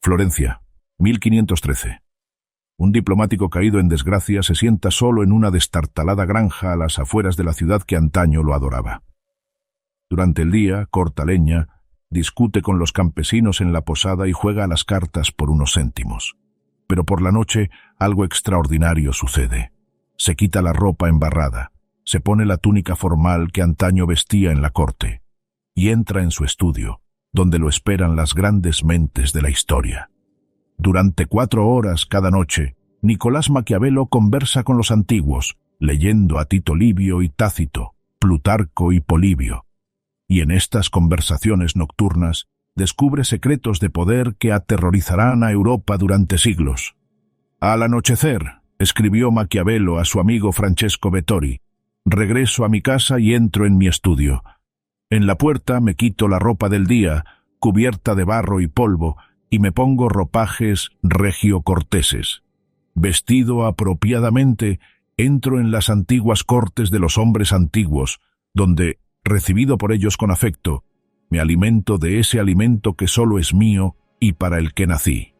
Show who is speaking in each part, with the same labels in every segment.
Speaker 1: Florencia, 1513. Un diplomático caído en desgracia se sienta solo en una destartalada granja a las afueras de la ciudad que antaño lo adoraba. Durante el día, corta leña, discute con los campesinos en la posada y juega a las cartas por unos céntimos. Pero por la noche algo extraordinario sucede. Se quita la ropa embarrada, se pone la túnica formal que antaño vestía en la corte y entra en su estudio, donde lo esperan las grandes mentes de la historia. Durante 4 horas cada noche, Nicolás Maquiavelo conversa con los antiguos, leyendo a Tito Livio y Tácito, Plutarco y Polibio. Y en estas conversaciones nocturnas descubre secretos de poder que aterrorizarán a Europa durante siglos. Al anochecer, escribió Maquiavelo a su amigo Francesco Vettori, regreso a mi casa y entro en mi estudio. En la puerta me quito la ropa del día, cubierta de barro y polvo, y me pongo ropajes regio-corteses. Vestido apropiadamente, entro en las antiguas cortes de los hombres antiguos, donde, recibido por ellos con afecto, me alimento de ese alimento que solo es mío y para el que nací.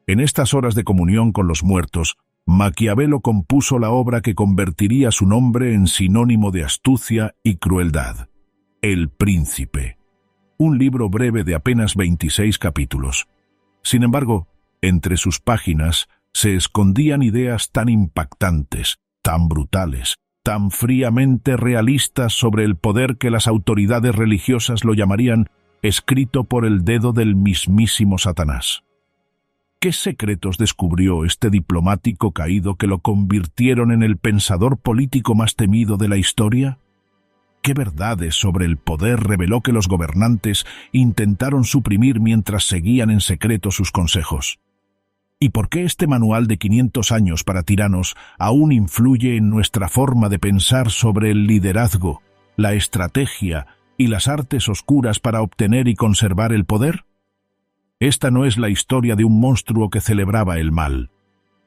Speaker 1: En estas horas de comunión con los muertos, Maquiavelo compuso la obra que convertiría su nombre en sinónimo de astucia y crueldad: El Príncipe. Un libro breve de apenas 26 capítulos. Sin embargo, entre sus páginas se escondían ideas tan impactantes, tan brutales, tan fríamente realistas sobre el poder que las autoridades religiosas lo llamarían escrito por el dedo del mismísimo Satanás. ¿Qué secretos descubrió este diplomático caído que lo convirtieron en el pensador político más temido de la historia? ¿Qué verdades sobre el poder reveló que los gobernantes intentaron suprimir mientras seguían en secreto sus consejos? ¿Y por qué este manual de 500 años para tiranos aún influye en nuestra forma de pensar sobre el liderazgo, la estrategia y las artes oscuras para obtener y conservar el poder? Esta no es la historia de un monstruo que celebraba el mal.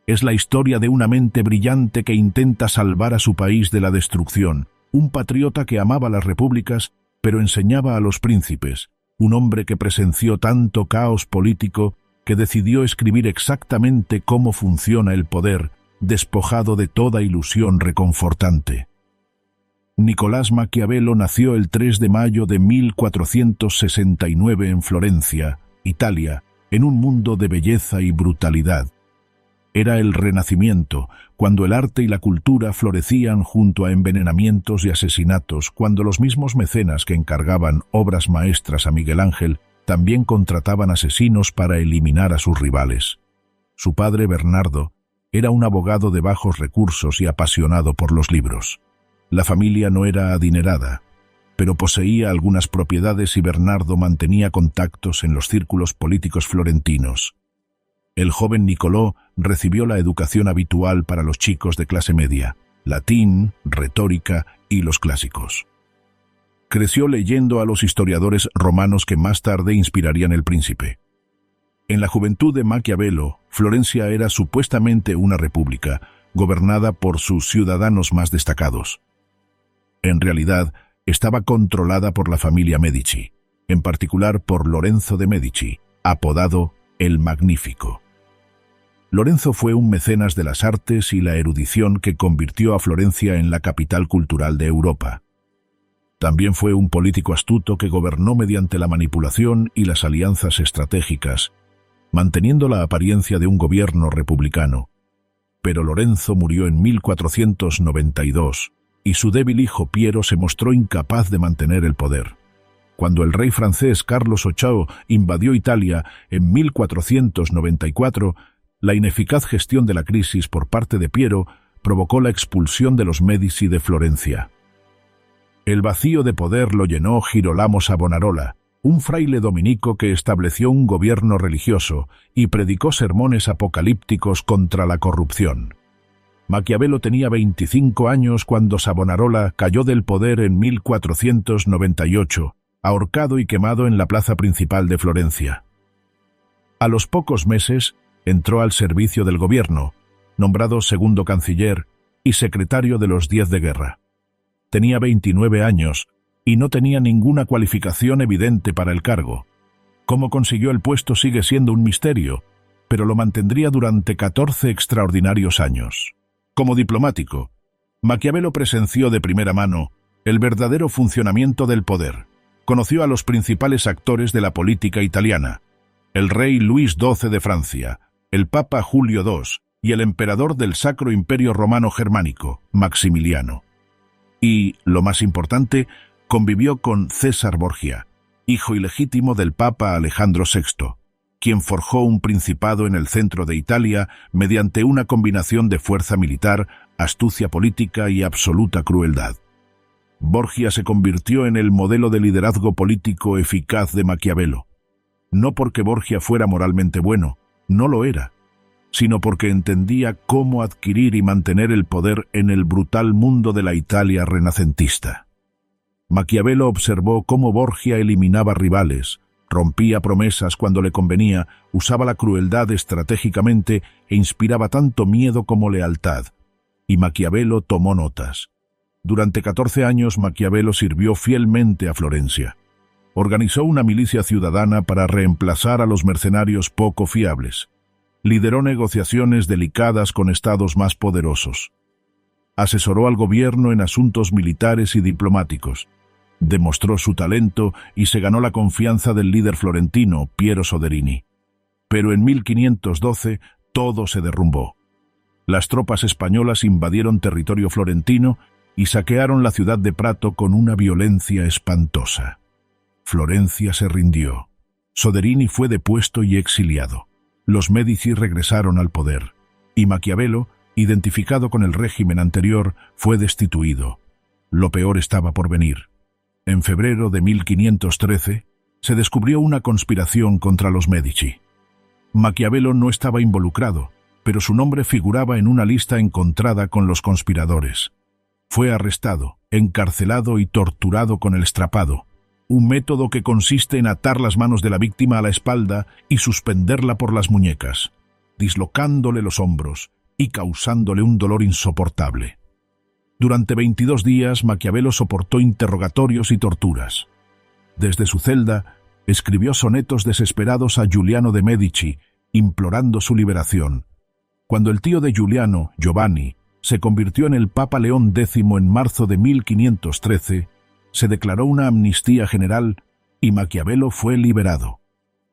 Speaker 1: Es la historia de una mente brillante que intenta salvar a su país de la destrucción, un patriota que amaba las repúblicas, pero enseñaba a los príncipes, un hombre que presenció tanto caos político que decidió escribir exactamente cómo funciona el poder, despojado de toda ilusión reconfortante. Nicolás Maquiavelo nació el 3 de mayo de 1469 en Florencia, Italia, en un mundo de belleza y brutalidad. Era el Renacimiento, cuando el arte y la cultura florecían junto a envenenamientos y asesinatos, cuando los mismos mecenas que encargaban obras maestras a Miguel Ángel también contrataban asesinos para eliminar a sus rivales. Su padre, Bernardo, era un abogado de bajos recursos y apasionado por los libros. La familia no era adinerada, pero poseía algunas propiedades y Bernardo mantenía contactos en los círculos políticos florentinos. El joven Nicolò recibió la educación habitual para los chicos de clase media: latín, retórica y los clásicos. Creció leyendo a los historiadores romanos que más tarde inspirarían El Príncipe. En la juventud de Maquiavelo, Florencia era supuestamente una república, gobernada por sus ciudadanos más destacados. En realidad, estaba controlada por la familia Medici, en particular por Lorenzo de Medici, apodado el Magnífico. Lorenzo fue un mecenas de las artes y la erudición que convirtió a Florencia en la capital cultural de Europa. También fue un político astuto que gobernó mediante la manipulación y las alianzas estratégicas, manteniendo la apariencia de un gobierno republicano. Pero Lorenzo murió en 1492, y su débil hijo Piero se mostró incapaz de mantener el poder. Cuando el rey francés Carlos VIII invadió Italia en 1494, la ineficaz gestión de la crisis por parte de Piero provocó la expulsión de los Medici de Florencia. El vacío de poder lo llenó Girolamo Savonarola, un fraile dominico que estableció un gobierno religioso y predicó sermones apocalípticos contra la corrupción. Maquiavelo tenía 25 años cuando Savonarola cayó del poder en 1498, ahorcado y quemado en la plaza principal de Florencia. A los pocos meses, entró al servicio del gobierno, nombrado segundo canciller y secretario de los 10 de guerra. Tenía 29 años y no tenía ninguna cualificación evidente para el cargo. Cómo consiguió el puesto sigue siendo un misterio, pero lo mantendría durante 14 extraordinarios años. Como diplomático, Maquiavelo presenció de primera mano el verdadero funcionamiento del poder. Conoció a los principales actores de la política italiana: el rey Luis XII de Francia, el papa Julio II y el emperador del Sacro Imperio Romano Germánico, Maximiliano. Y, lo más importante, convivió con César Borgia, hijo ilegítimo del papa Alejandro VI, quien forjó un principado en el centro de Italia mediante una combinación de fuerza militar, astucia política y absoluta crueldad. Borgia se convirtió en el modelo de liderazgo político eficaz de Maquiavelo. No porque Borgia fuera moralmente bueno, no lo era, sino porque entendía cómo adquirir y mantener el poder en el brutal mundo de la Italia renacentista. Maquiavelo observó cómo Borgia eliminaba rivales, rompía promesas cuando le convenía, usaba la crueldad estratégicamente e inspiraba tanto miedo como lealtad. Y Maquiavelo tomó notas. Durante 14 años Maquiavelo sirvió fielmente a Florencia. Organizó una milicia ciudadana para reemplazar a los mercenarios poco fiables. Lideró negociaciones delicadas con estados más poderosos. Asesoró al gobierno en asuntos militares y diplomáticos. Demostró su talento y se ganó la confianza del líder florentino, Piero Soderini. Pero en 1512 todo se derrumbó. Las tropas españolas invadieron territorio florentino y saquearon la ciudad de Prato con una violencia espantosa. Florencia se rindió. Soderini fue depuesto y exiliado. Los Médici regresaron al poder, y Maquiavelo, identificado con el régimen anterior, fue destituido. Lo peor estaba por venir. En febrero de 1513, se descubrió una conspiración contra los Médici. Maquiavelo no estaba involucrado, pero su nombre figuraba en una lista encontrada con los conspiradores. Fue arrestado, encarcelado y torturado con el estrapado, un método que consiste en atar las manos de la víctima a la espalda y suspenderla por las muñecas, dislocándole los hombros y causándole un dolor insoportable. Durante 22 días Maquiavelo soportó interrogatorios y torturas. Desde su celda, escribió sonetos desesperados a Giuliano de Medici, implorando su liberación. Cuando el tío de Giuliano, Giovanni, se convirtió en el Papa León X en marzo de 1513, se declaró una amnistía general y Maquiavelo fue liberado.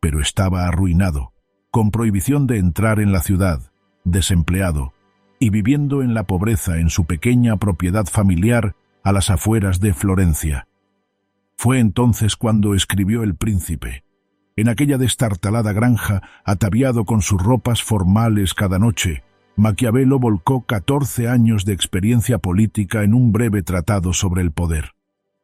Speaker 1: Pero estaba arruinado, con prohibición de entrar en la ciudad, desempleado y viviendo en la pobreza en su pequeña propiedad familiar a las afueras de Florencia. Fue entonces cuando escribió El Príncipe. En aquella destartalada granja, ataviado con sus ropas formales cada noche, Maquiavelo volcó 14 años de experiencia política en un breve tratado sobre el poder.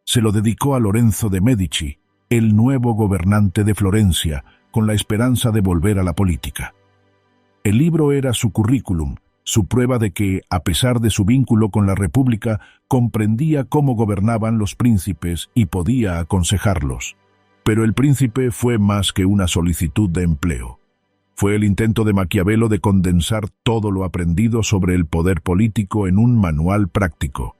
Speaker 1: Se lo dedicó a Lorenzo de Medici, el nuevo gobernante de Florencia, con la esperanza de volver a la política. El libro era su currículum, su prueba de que, a pesar de su vínculo con la República, comprendía cómo gobernaban los príncipes y podía aconsejarlos. Pero El Príncipe fue más que una solicitud de empleo. Fue el intento de Maquiavelo de condensar todo lo aprendido sobre el poder político en un manual práctico.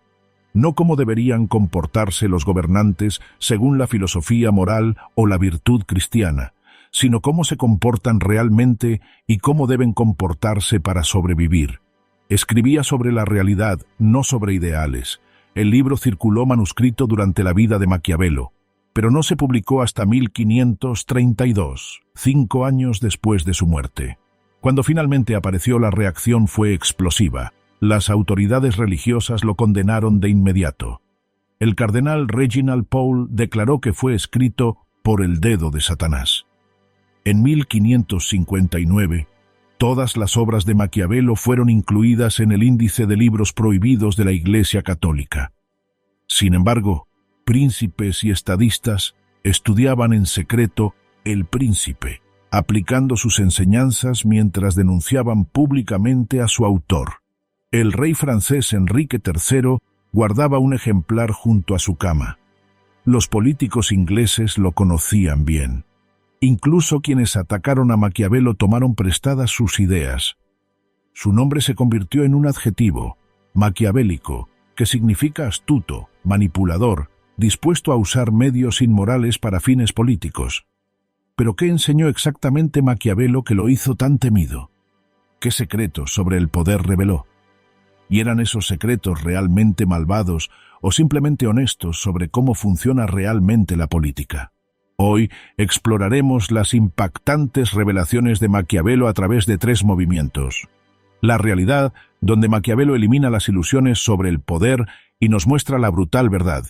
Speaker 1: No cómo deberían comportarse los gobernantes según la filosofía moral o la virtud cristiana, sino cómo se comportan realmente y cómo deben comportarse para sobrevivir. Escribía sobre la realidad, no sobre ideales. El libro circuló manuscrito durante la vida de Maquiavelo, pero no se publicó hasta 1532, 5 años después de su muerte. Cuando finalmente apareció, la reacción fue explosiva. Las autoridades religiosas lo condenaron de inmediato. El cardenal Reginald Pole declaró que fue escrito por el dedo de Satanás. En 1559, todas las obras de Maquiavelo fueron incluidas en el índice de libros prohibidos de la Iglesia Católica. Sin embargo, príncipes y estadistas estudiaban en secreto El Príncipe, aplicando sus enseñanzas mientras denunciaban públicamente a su autor. El rey francés Enrique III guardaba un ejemplar junto a su cama. Los políticos ingleses lo conocían bien. Incluso quienes atacaron a Maquiavelo tomaron prestadas sus ideas. Su nombre se convirtió en un adjetivo, maquiavélico, que significa astuto, manipulador, dispuesto a usar medios inmorales para fines políticos. Pero ¿qué enseñó exactamente Maquiavelo que lo hizo tan temido? ¿Qué secretos sobre el poder reveló? ¿Y eran esos secretos realmente malvados o simplemente honestos sobre cómo funciona realmente la política? Hoy exploraremos las impactantes revelaciones de Maquiavelo a través de 3 movimientos. La realidad, donde Maquiavelo elimina las ilusiones sobre el poder y nos muestra la brutal verdad.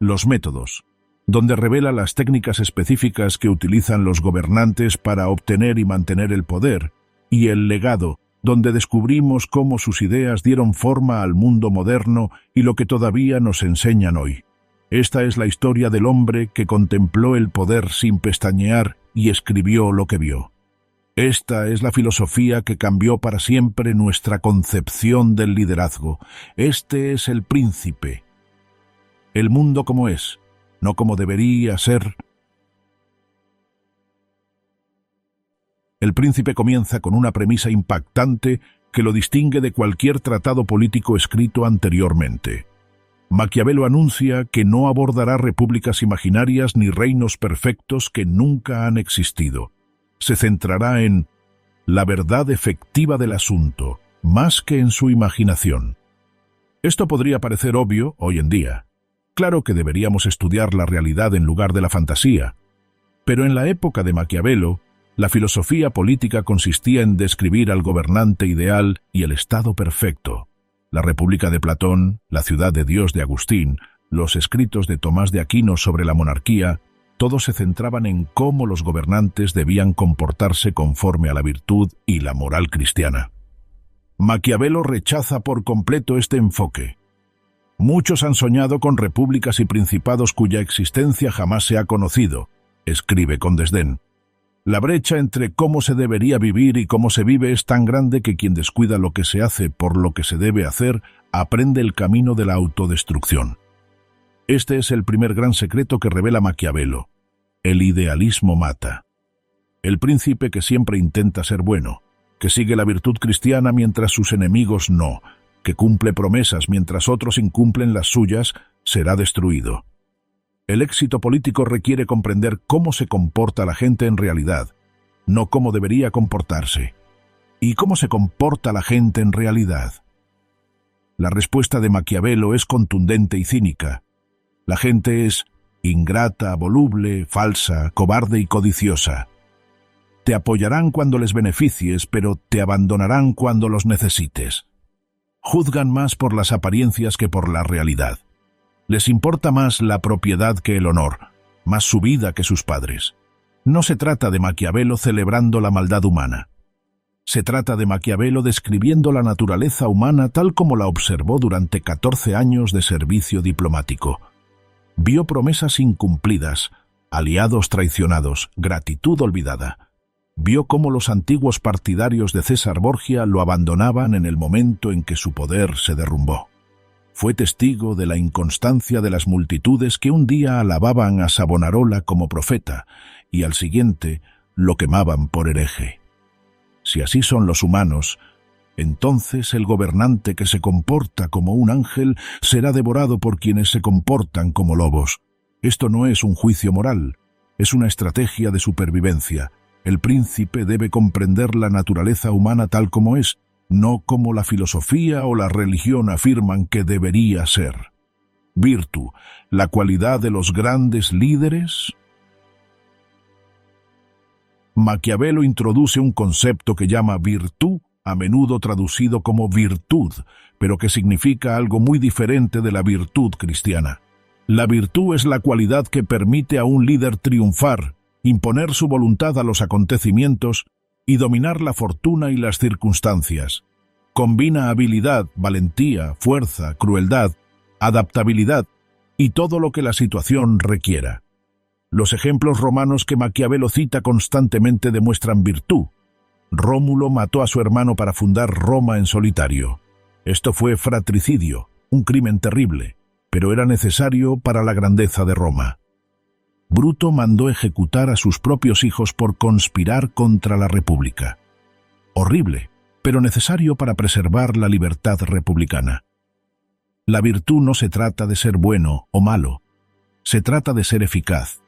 Speaker 1: Los métodos, donde revela las técnicas específicas que utilizan los gobernantes para obtener y mantener el poder. Y el legado, donde descubrimos cómo sus ideas dieron forma al mundo moderno y lo que todavía nos enseñan hoy. Esta es la historia del hombre que contempló el poder sin pestañear y escribió lo que vio. Esta es la filosofía que cambió para siempre nuestra concepción del liderazgo. Este es el príncipe. El mundo como es, no como debería ser. El príncipe comienza con una premisa impactante que lo distingue de cualquier tratado político escrito anteriormente. Maquiavelo anuncia que no abordará repúblicas imaginarias ni reinos perfectos que nunca han existido. Se centrará en la verdad efectiva del asunto, más que en su imaginación. Esto podría parecer obvio hoy en día. Claro que deberíamos estudiar la realidad en lugar de la fantasía. Pero en la época de Maquiavelo, la filosofía política consistía en describir al gobernante ideal y el Estado perfecto. La República de Platón, la Ciudad de Dios de Agustín, los escritos de Tomás de Aquino sobre la monarquía, todos se centraban en cómo los gobernantes debían comportarse conforme a la virtud y la moral cristiana. Maquiavelo rechaza por completo este enfoque. Muchos han soñado con repúblicas y principados cuya existencia jamás se ha conocido, escribe con desdén. La brecha entre cómo se debería vivir y cómo se vive es tan grande que quien descuida lo que se hace por lo que se debe hacer, aprende el camino de la autodestrucción. Este es el primer gran secreto que revela Maquiavelo. El idealismo mata. El príncipe que siempre intenta ser bueno, que sigue la virtud cristiana mientras sus enemigos no, que cumple promesas mientras otros incumplen las suyas, será destruido. El éxito político requiere comprender cómo se comporta la gente en realidad, no cómo debería comportarse. ¿Y cómo se comporta la gente en realidad? La respuesta de Maquiavelo es contundente y cínica. La gente es ingrata, voluble, falsa, cobarde y codiciosa. Te apoyarán cuando les beneficies, pero te abandonarán cuando los necesites. Juzgan más por las apariencias que por la realidad. Les importa más la propiedad que el honor, más su vida que sus padres. No se trata de Maquiavelo celebrando la maldad humana. Se trata de Maquiavelo describiendo la naturaleza humana tal como la observó durante 14 años de servicio diplomático. Vio promesas incumplidas, aliados traicionados, gratitud olvidada. Vio cómo los antiguos partidarios de César Borgia lo abandonaban en el momento en que su poder se derrumbó. Fue testigo de la inconstancia de las multitudes que un día alababan a Savonarola como profeta y al siguiente lo quemaban por hereje. Si así son los humanos, entonces el gobernante que se comporta como un ángel será devorado por quienes se comportan como lobos. Esto no es un juicio moral, es una estrategia de supervivencia. El príncipe debe comprender la naturaleza humana tal como es, no como la filosofía o la religión afirman que debería ser. Virtu, la cualidad de los grandes líderes. Maquiavelo introduce un concepto que llama virtud, a menudo traducido como virtud, pero que significa algo muy diferente de la virtud cristiana. La virtud es la cualidad que permite a un líder triunfar, imponer su voluntad a los acontecimientos y dominar la fortuna y las circunstancias. Combina habilidad, valentía, fuerza, crueldad, adaptabilidad y todo lo que la situación requiera. Los ejemplos romanos que Maquiavelo cita constantemente demuestran virtud. Rómulo mató a su hermano para fundar Roma en solitario. Esto fue fratricidio, un crimen terrible, pero era necesario para la grandeza de Roma. Bruto mandó ejecutar a sus propios hijos por conspirar contra la República. Horrible, pero necesario para preservar la libertad republicana. La virtud no se trata de ser bueno o malo, se trata de ser eficaz.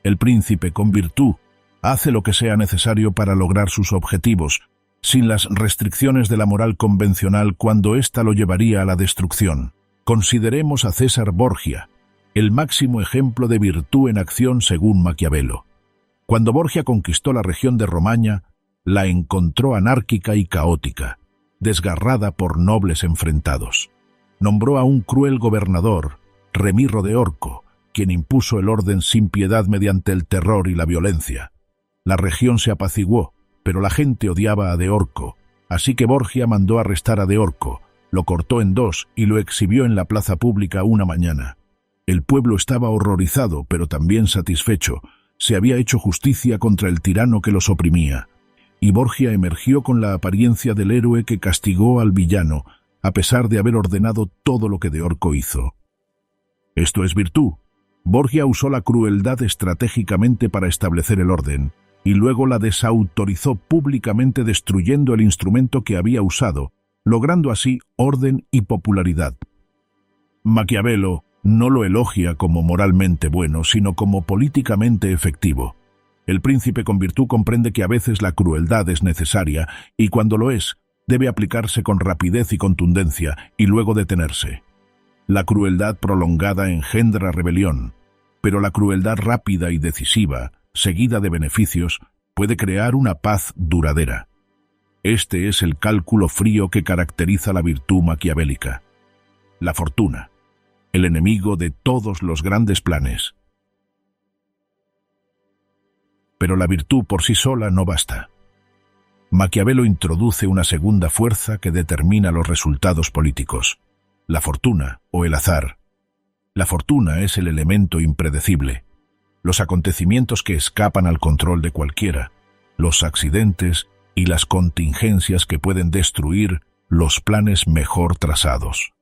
Speaker 1: El príncipe con virtud Hace lo que sea necesario para lograr sus objetivos, sin las restricciones de la moral convencional cuando ésta lo llevaría a la destrucción. Consideremos a César Borgia, el máximo ejemplo de virtud en acción según Maquiavelo. Cuando Borgia conquistó la región de Romaña, la encontró anárquica y caótica, desgarrada por nobles enfrentados. Nombró a un cruel gobernador, Remirro de Orco, quien impuso el orden sin piedad mediante el terror y la violencia. La región se apaciguó, pero la gente odiaba a De Orco, así que Borgia mandó arrestar a De Orco, lo cortó en dos y lo exhibió en la plaza pública una mañana. El pueblo estaba horrorizado, pero también satisfecho. Se había hecho justicia contra el tirano que los oprimía, y Borgia emergió con la apariencia del héroe que castigó al villano, a pesar de haber ordenado todo lo que De Orco hizo. Esto es virtud. Borgia usó la crueldad estratégicamente para establecer el orden, y luego la desautorizó públicamente destruyendo el instrumento que había usado, logrando así orden y popularidad. Maquiavelo no lo elogia como moralmente bueno, sino como políticamente efectivo. El príncipe con virtud comprende que a veces la crueldad es necesaria, y cuando lo es, debe aplicarse con rapidez y contundencia, y luego detenerse. La crueldad prolongada engendra rebelión, pero la crueldad rápida y decisiva, seguida de beneficios, puede crear una paz duradera. Este es el cálculo frío que caracteriza la virtud maquiavélica. La fortuna, el enemigo de todos los grandes planes. Pero la virtud por sí sola no basta. Maquiavelo introduce una segunda fuerza que determina los resultados políticos: la fortuna o el azar. La fortuna es el elemento impredecible, los acontecimientos que escapan al control de cualquiera, los accidentes y las contingencias que pueden destruir los planes mejor trazados.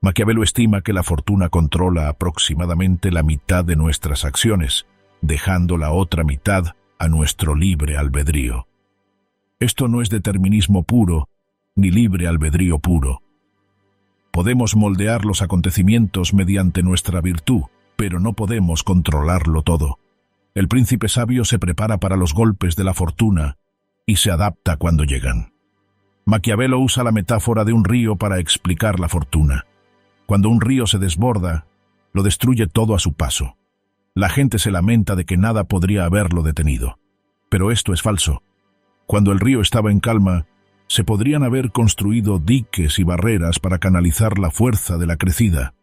Speaker 1: Maquiavelo estima que la fortuna controla aproximadamente la mitad de nuestras acciones, dejando la otra mitad a nuestro libre albedrío. Esto no es determinismo puro, ni libre albedrío puro. Podemos moldear los acontecimientos mediante nuestra virtud, pero no podemos controlarlo todo. El príncipe sabio se prepara para los golpes de la fortuna y se adapta cuando llegan. Maquiavelo usa la metáfora de un río para explicar la fortuna. Cuando un río se desborda, lo destruye todo a su paso. La gente se lamenta de que nada podría haberlo detenido. Pero esto es falso. Cuando el río estaba en calma, se podrían haber construido diques y barreras para canalizar la fuerza de la crecida.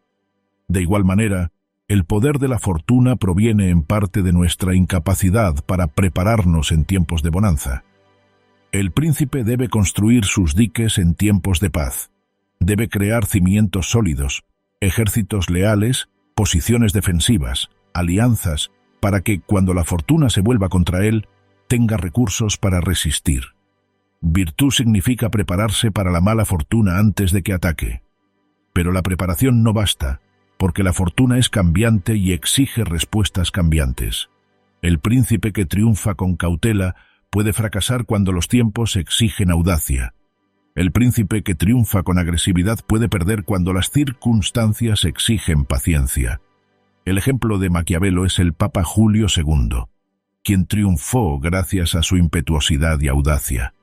Speaker 1: De igual manera, el poder de la fortuna proviene en parte de nuestra incapacidad para prepararnos en tiempos de bonanza. El príncipe debe construir sus diques en tiempos de paz. Debe crear cimientos sólidos, ejércitos leales, posiciones defensivas, alianzas, para que, cuando la fortuna se vuelva contra él, tenga recursos para resistir. Virtud significa prepararse para la mala fortuna antes de que ataque. Pero la preparación no basta, porque la fortuna es cambiante y exige respuestas cambiantes. El príncipe que triunfa con cautela puede fracasar cuando los tiempos exigen audacia. El príncipe que triunfa con agresividad puede perder cuando las circunstancias exigen paciencia. El ejemplo de Maquiavelo es el Papa Julio II, quien triunfó gracias a su impetuosidad y audacia.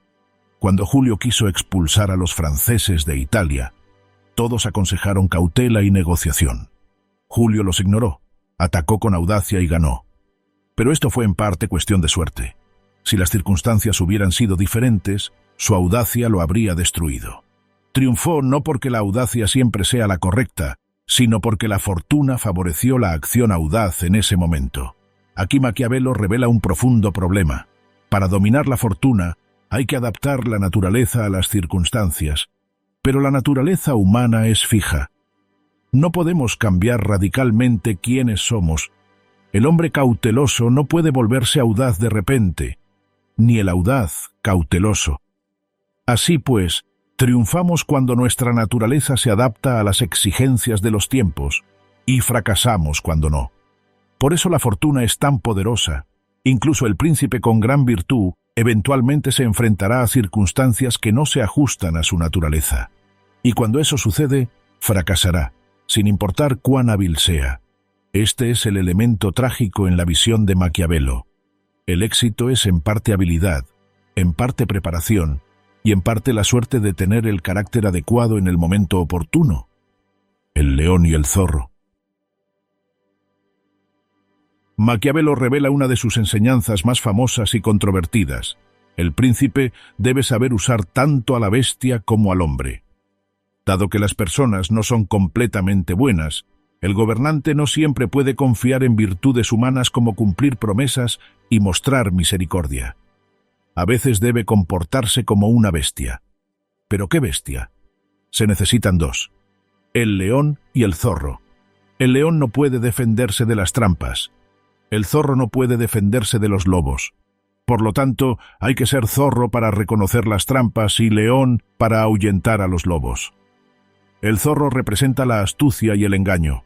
Speaker 1: Cuando Julio quiso expulsar a los franceses de Italia, todos aconsejaron cautela y negociación. Julio los ignoró, atacó con audacia y ganó. Pero esto fue en parte cuestión de suerte. Si las circunstancias hubieran sido diferentes, su audacia lo habría destruido. Triunfó no porque la audacia siempre sea la correcta, sino porque la fortuna favoreció la acción audaz en ese momento. Aquí Maquiavelo revela un profundo problema. Para dominar la fortuna, hay que adaptar la naturaleza a las circunstancias, pero la naturaleza humana es fija. No podemos cambiar radicalmente quiénes somos. El hombre cauteloso no puede volverse audaz de repente, ni el audaz cauteloso. Así pues, triunfamos cuando nuestra naturaleza se adapta a las exigencias de los tiempos, y fracasamos cuando no. Por eso la fortuna es tan poderosa. Incluso el príncipe con gran virtud eventualmente se enfrentará a circunstancias que no se ajustan a su naturaleza. Y cuando eso sucede, fracasará, sin importar cuán hábil sea. Este es el elemento trágico en la visión de Maquiavelo. El éxito es en parte habilidad, en parte preparación y en parte la suerte de tener el carácter adecuado en el momento oportuno. El león y el zorro. Maquiavelo revela una de sus enseñanzas más famosas y controvertidas. El príncipe debe saber usar tanto a la bestia como al hombre. Dado que las personas no son completamente buenas, el gobernante no siempre puede confiar en virtudes humanas como cumplir promesas y mostrar misericordia. A veces debe comportarse como una bestia. ¿Pero qué bestia? Se necesitan dos: el león y el zorro. El león no puede defenderse de las trampas. El zorro no puede defenderse de los lobos. Por lo tanto, hay que ser zorro para reconocer las trampas y león para ahuyentar a los lobos. El zorro representa la astucia y el engaño.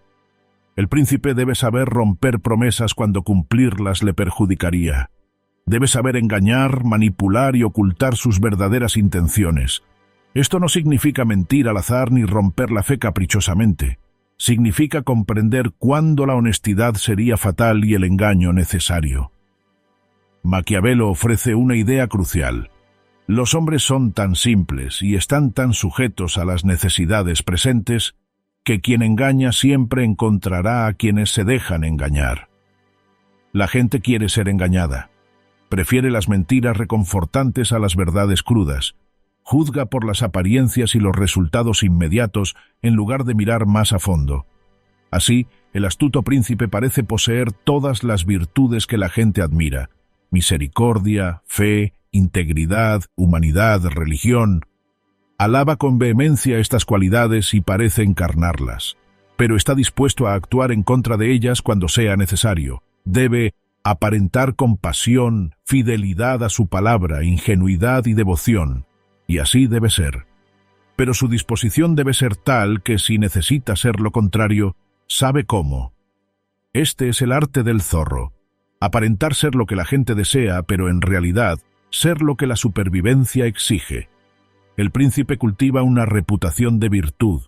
Speaker 1: El príncipe debe saber romper promesas cuando cumplirlas le perjudicaría. Debe saber engañar, manipular y ocultar sus verdaderas intenciones. Esto no significa mentir al azar ni romper la fe caprichosamente. Significa comprender cuándo la honestidad sería fatal y el engaño necesario. Maquiavelo ofrece una idea crucial. Los hombres son tan simples y están tan sujetos a las necesidades presentes que quien engaña siempre encontrará a quienes se dejan engañar. La gente quiere ser engañada. Prefiere las mentiras reconfortantes a las verdades crudas. Juzga por las apariencias y los resultados inmediatos en lugar de mirar más a fondo. Así, el astuto príncipe parece poseer todas las virtudes que la gente admira: misericordia, fe, integridad, humanidad, religión. Alaba con vehemencia estas cualidades y parece encarnarlas, pero está dispuesto a actuar en contra de ellas cuando sea necesario. Debe aparentar compasión, fidelidad a su palabra, ingenuidad y devoción, y así debe ser. Pero su disposición debe ser tal que, si necesita ser lo contrario, sabe cómo. Este es el arte del zorro: aparentar ser lo que la gente desea, pero en realidad ser lo que la supervivencia exige. El príncipe cultiva una reputación de virtud,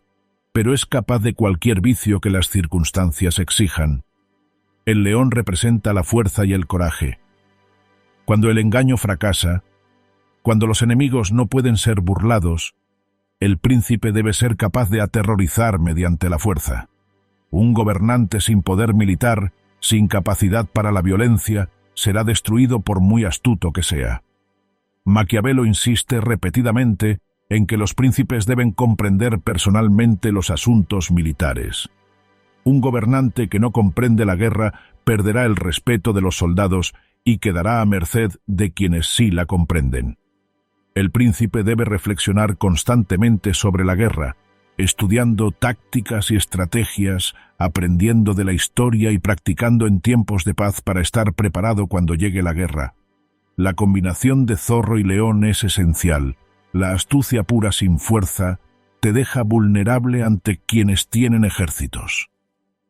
Speaker 1: pero es capaz de cualquier vicio que las circunstancias exijan. El león representa la fuerza y el coraje. Cuando el engaño fracasa, cuando los enemigos no pueden ser burlados, el príncipe debe ser capaz de aterrorizar mediante la fuerza. Un gobernante sin poder militar, sin capacidad para la violencia, será destruido por muy astuto que sea. Maquiavelo insiste repetidamente en que los príncipes deben comprender personalmente los asuntos militares. Un gobernante que no comprende la guerra perderá el respeto de los soldados y quedará a merced de quienes sí la comprenden. El príncipe debe reflexionar constantemente sobre la guerra, estudiando tácticas y estrategias, aprendiendo de la historia y practicando en tiempos de paz para estar preparado cuando llegue la guerra. La combinación de zorro y león es esencial. La astucia pura sin fuerza te deja vulnerable ante quienes tienen ejércitos.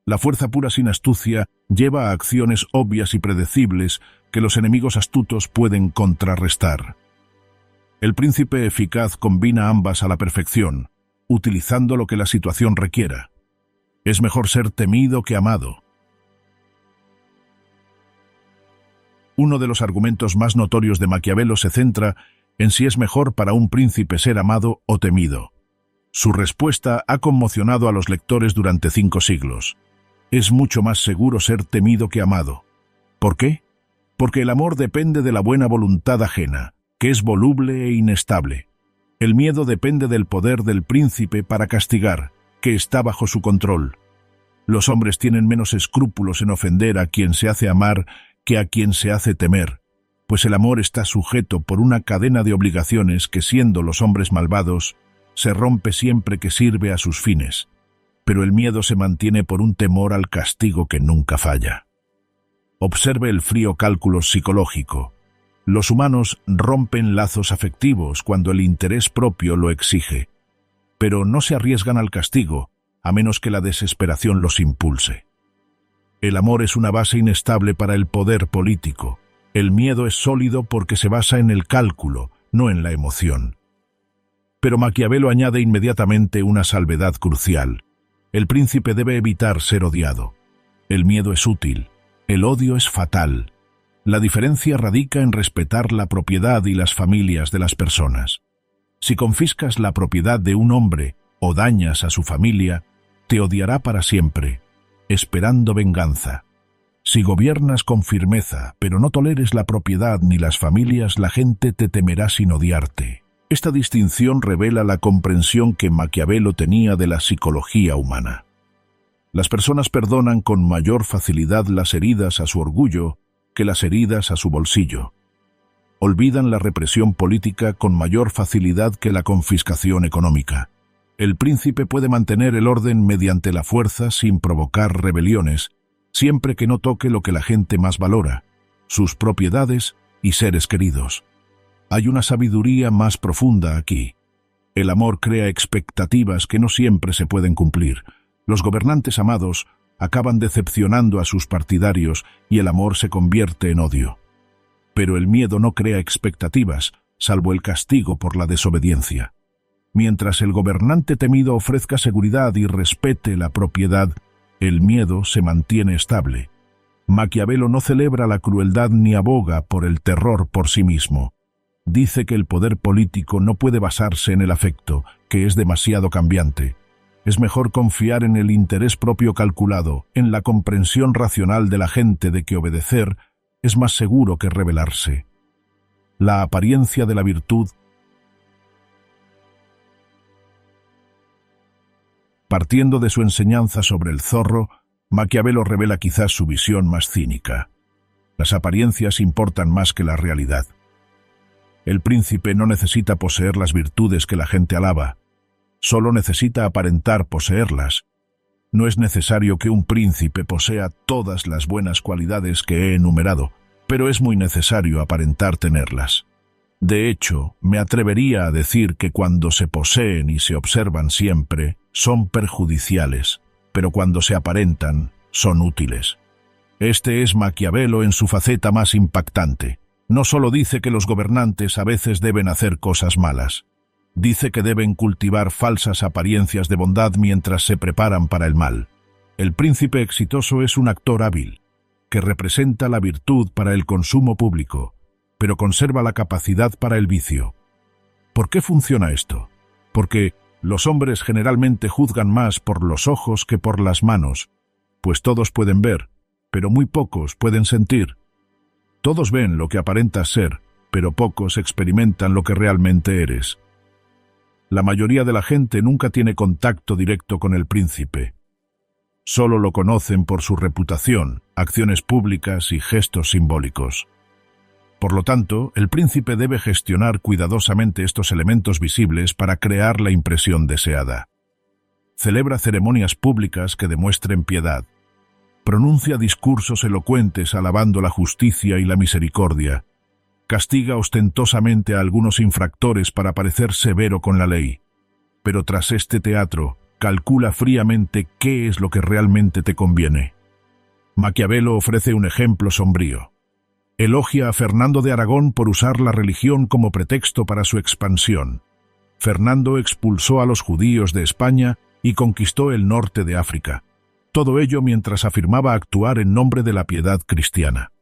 Speaker 1: La fuerza pura sin astucia lleva a acciones obvias y predecibles que los enemigos astutos pueden contrarrestar. El príncipe eficaz combina ambas a la perfección, utilizando lo que la situación requiera. Es mejor ser temido que amado. Uno de los argumentos más notorios de Maquiavelo se centra en si es mejor para un príncipe ser amado o temido. Su respuesta ha conmocionado a los lectores durante 5 siglos. Es mucho más seguro ser temido que amado. ¿Por qué? Porque el amor depende de la buena voluntad ajena, que es voluble e inestable. El miedo depende del poder del príncipe para castigar, que está bajo su control. Los hombres tienen menos escrúpulos en ofender a quien se hace amar que a quien se hace temer, pues el amor está sujeto por una cadena de obligaciones que, siendo los hombres malvados, se rompe siempre que sirve a sus fines, pero el miedo se mantiene por un temor al castigo que nunca falla. Observe el frío cálculo psicológico. Los humanos rompen lazos afectivos cuando el interés propio lo exige, pero no se arriesgan al castigo, a menos que la desesperación los impulse. El amor es una base inestable para el poder político. El miedo es sólido porque se basa en el cálculo, no en la emoción. Pero Maquiavelo añade inmediatamente una salvedad crucial. El príncipe debe evitar ser odiado. El miedo es útil, el odio es fatal. La diferencia radica en respetar la propiedad y las familias de las personas. Si confiscas la propiedad de un hombre o dañas a su familia, te odiará para siempre, esperando venganza. Si gobiernas con firmeza, pero no toleres la propiedad ni las familias, la gente te temerá sin odiarte. Esta distinción revela la comprensión que Maquiavelo tenía de la psicología humana. Las personas perdonan con mayor facilidad las heridas a su orgullo que las heridas a su bolsillo. Olvidan la represión política con mayor facilidad que la confiscación económica. El príncipe puede mantener el orden mediante la fuerza sin provocar rebeliones, siempre que no toque lo que la gente más valora, sus propiedades y seres queridos. Hay una sabiduría más profunda aquí. El amor crea expectativas que no siempre se pueden cumplir. Los gobernantes amados acaban decepcionando a sus partidarios y el amor se convierte en odio. Pero el miedo no crea expectativas, salvo el castigo por la desobediencia. Mientras el gobernante temido ofrezca seguridad y respete la propiedad, el miedo se mantiene estable. Maquiavelo no celebra la crueldad ni aboga por el terror por sí mismo. Dice que el poder político no puede basarse en el afecto, que es demasiado cambiante. Es mejor confiar en el interés propio calculado, en la comprensión racional de la gente de que obedecer es más seguro que rebelarse. La apariencia de la virtud. Partiendo de su enseñanza sobre el zorro, Maquiavelo revela quizás su visión más cínica. Las apariencias importan más que la realidad. El príncipe no necesita poseer las virtudes que la gente alaba, solo necesita aparentar poseerlas. No es necesario que un príncipe posea todas las buenas cualidades que he enumerado, pero es muy necesario aparentar tenerlas. De hecho, me atrevería a decir que cuando se poseen y se observan siempre, son perjudiciales, pero cuando se aparentan, son útiles. Este es Maquiavelo en su faceta más impactante. No solo dice que los gobernantes a veces deben hacer cosas malas. Dice que deben cultivar falsas apariencias de bondad mientras se preparan para el mal. El príncipe exitoso es un actor hábil, que representa la virtud para el consumo público, pero conserva la capacidad para el vicio. ¿Por qué funciona esto? Porque los hombres generalmente juzgan más por los ojos que por las manos, pues todos pueden ver, pero muy pocos pueden sentir. Todos ven lo que aparentas ser, pero pocos experimentan lo que realmente eres. La mayoría de la gente nunca tiene contacto directo con el príncipe. Solo lo conocen por su reputación, acciones públicas y gestos simbólicos. Por lo tanto, el príncipe debe gestionar cuidadosamente estos elementos visibles para crear la impresión deseada. Celebra ceremonias públicas que demuestren piedad. Pronuncia discursos elocuentes alabando la justicia y la misericordia. Castiga ostentosamente a algunos infractores para parecer severo con la ley. Pero tras este teatro, calcula fríamente qué es lo que realmente te conviene. Maquiavelo ofrece un ejemplo sombrío. Elogia a Fernando de Aragón por usar la religión como pretexto para su expansión. Fernando expulsó a los judíos de España y conquistó el norte de África. Todo ello mientras afirmaba actuar en nombre de la piedad cristiana.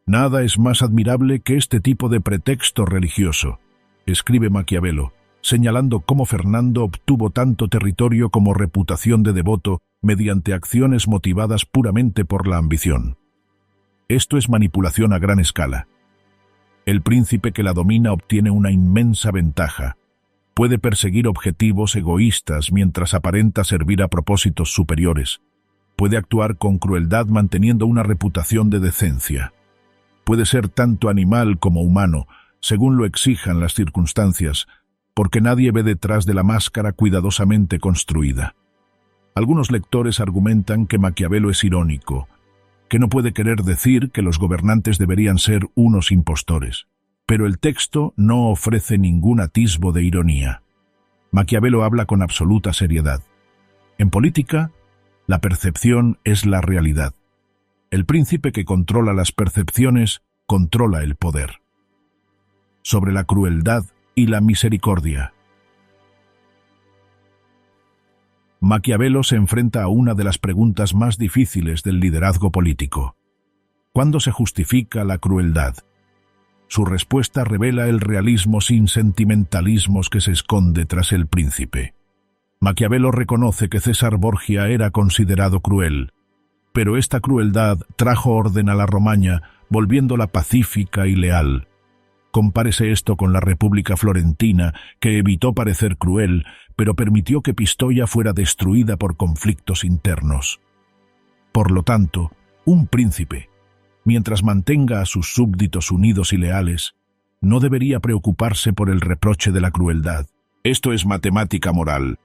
Speaker 1: Nada es más admirable que este tipo de pretexto religioso, escribe Maquiavelo, señalando cómo Fernando obtuvo tanto territorio como reputación de devoto mediante acciones motivadas puramente por la ambición. Esto es manipulación a gran escala. El príncipe que la domina obtiene una inmensa ventaja. Puede perseguir objetivos egoístas mientras aparenta servir a propósitos superiores. Puede actuar con crueldad manteniendo una reputación de decencia. Puede ser tanto animal como humano, según lo exijan las circunstancias, porque nadie ve detrás de la máscara cuidadosamente construida. Algunos lectores argumentan que Maquiavelo es irónico, que no puede querer decir que los gobernantes deberían ser unos impostores. Pero el texto no ofrece ningún atisbo de ironía. Maquiavelo habla con absoluta seriedad. En política, la percepción es la realidad. El príncipe que controla las percepciones controla el poder. Sobre la crueldad y la misericordia. Maquiavelo se enfrenta a una de las preguntas más difíciles del liderazgo político. ¿Cuándo se justifica la crueldad? Su respuesta revela el realismo sin sentimentalismos que se esconde tras el príncipe. Maquiavelo reconoce que César Borgia era considerado cruel, pero esta crueldad trajo orden a la Romaña, volviéndola pacífica y leal. Compárese esto con la República Florentina, que evitó parecer cruel, pero permitió que Pistoia fuera destruida por conflictos internos. Por lo tanto, un príncipe, mientras mantenga a sus súbditos unidos y leales, no debería preocuparse por el reproche de la crueldad. Esto es matemática moral.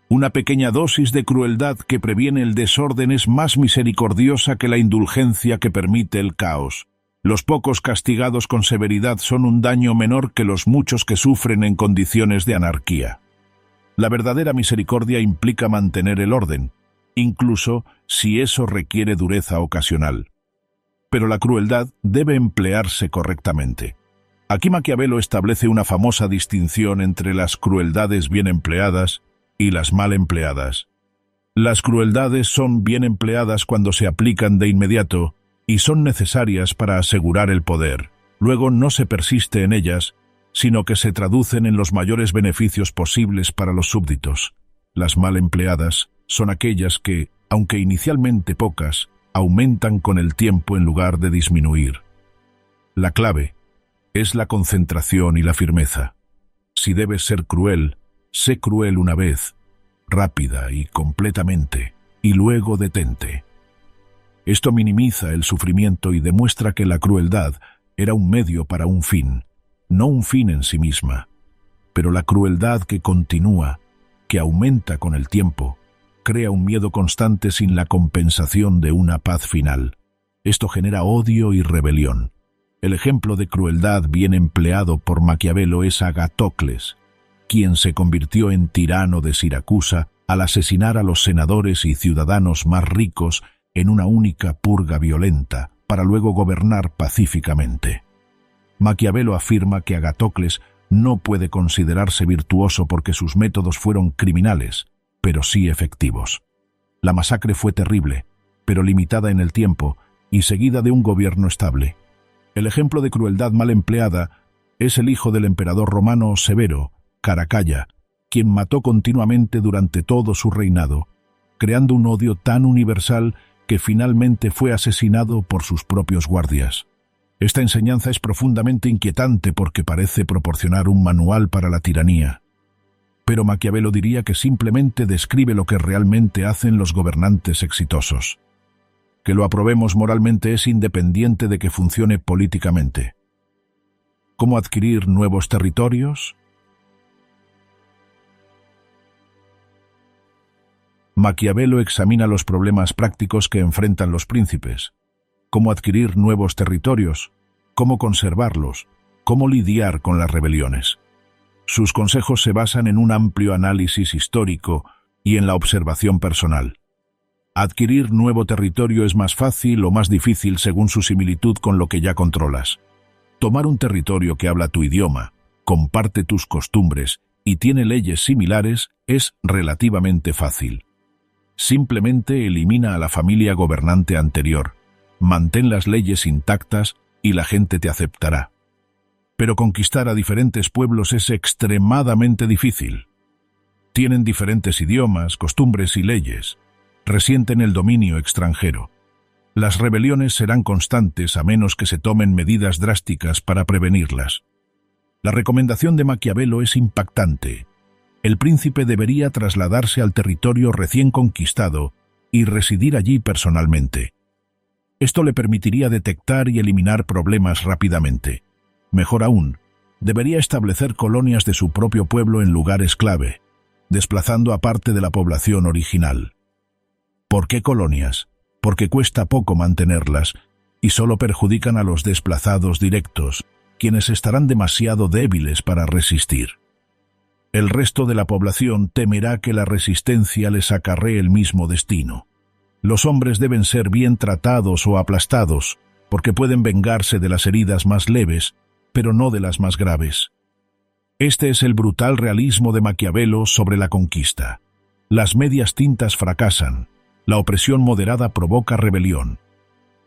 Speaker 1: Una pequeña dosis de crueldad que previene el desorden es más misericordiosa que la indulgencia que permite el caos. Los pocos castigados con severidad son un daño menor que los muchos que sufren en condiciones de anarquía. La verdadera misericordia implica mantener el orden, incluso si eso requiere dureza ocasional. Pero la crueldad debe emplearse correctamente. Aquí Maquiavelo establece una famosa distinción entre las crueldades bien empleadas y las mal empleadas. Las crueldades son bien empleadas cuando se aplican de inmediato y son necesarias para asegurar el poder. Luego no se persiste en ellas, sino que se traducen en los mayores beneficios posibles para los súbditos. Las mal empleadas son aquellas que, aunque inicialmente pocas, aumentan con el tiempo en lugar de disminuir. La clave es la concentración y la firmeza. Si debes ser cruel, sé cruel una vez, rápida y completamente, y luego detente. Esto minimiza el sufrimiento y demuestra que la crueldad era un medio para un fin, no un fin en sí misma. Pero la crueldad que continúa, que aumenta con el tiempo, crea un miedo constante sin la compensación de una paz final. Esto genera odio y rebelión. El ejemplo de crueldad bien empleado por Maquiavelo es Agatocles, quien se convirtió en tirano de Siracusa al asesinar a los senadores y ciudadanos más ricos en una única purga violenta, para luego gobernar pacíficamente. Maquiavelo afirma que Agatocles no puede considerarse virtuoso porque sus métodos fueron criminales, pero sí efectivos. La masacre fue terrible, pero limitada en el tiempo y seguida de un gobierno estable. El ejemplo de crueldad mal empleada es el hijo del emperador romano Severo, Caracalla, quien mató continuamente durante todo su reinado, creando un odio tan universal que finalmente fue asesinado por sus propios guardias. Esta enseñanza es profundamente inquietante porque parece proporcionar un manual para la tiranía. Pero Maquiavelo diría que simplemente describe lo que realmente hacen los gobernantes exitosos. Que lo aprobemos moralmente es independiente de que funcione políticamente. ¿Cómo adquirir nuevos territorios? Maquiavelo examina los problemas prácticos que enfrentan los príncipes. Cómo adquirir nuevos territorios, cómo conservarlos, cómo lidiar con las rebeliones. Sus consejos se basan en un amplio análisis histórico y en la observación personal. Adquirir nuevo territorio es más fácil o más difícil según su similitud con lo que ya controlas. Tomar un territorio que habla tu idioma, comparte tus costumbres y tiene leyes similares es relativamente fácil. Simplemente elimina a la familia gobernante anterior, mantén las leyes intactas y la gente te aceptará. Pero conquistar a diferentes pueblos es extremadamente difícil. Tienen diferentes idiomas, costumbres y leyes. Resienten el dominio extranjero. Las rebeliones serán constantes a menos que se tomen medidas drásticas para prevenirlas. La recomendación de Maquiavelo es impactante. El príncipe debería trasladarse al territorio recién conquistado y residir allí personalmente. Esto le permitiría detectar y eliminar problemas rápidamente. Mejor aún, debería establecer colonias de su propio pueblo en lugares clave, desplazando a parte de la población original. ¿Por qué colonias? Porque cuesta poco mantenerlas y solo perjudican a los desplazados directos, quienes estarán demasiado débiles para resistir. El resto de la población temerá que la resistencia les acarree el mismo destino. Los hombres deben ser bien tratados o aplastados, porque pueden vengarse de las heridas más leves, pero no de las más graves. Este es el brutal realismo de Maquiavelo sobre la conquista. Las medias tintas fracasan, la opresión moderada provoca rebelión.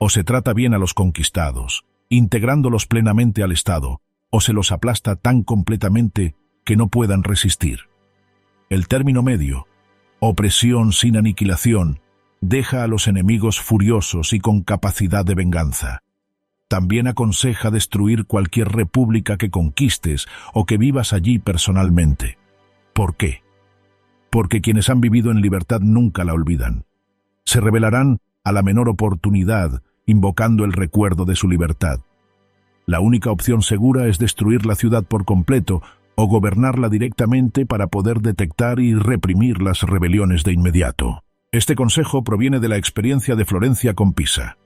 Speaker 1: O se trata bien a los conquistados, integrándolos plenamente al Estado, o se los aplasta tan completamente que no puedan resistir. El término medio, opresión sin aniquilación, deja a los enemigos furiosos y con capacidad de venganza. También aconseja destruir cualquier república que conquistes o que vivas allí personalmente. ¿Por qué? Porque quienes han vivido en libertad nunca la olvidan. Se rebelarán a la menor oportunidad, invocando el recuerdo de su libertad. La única opción segura es destruir la ciudad por completo o gobernarla directamente para poder detectar y reprimir las rebeliones de inmediato. Este consejo proviene de la experiencia de Florencia con Pisa.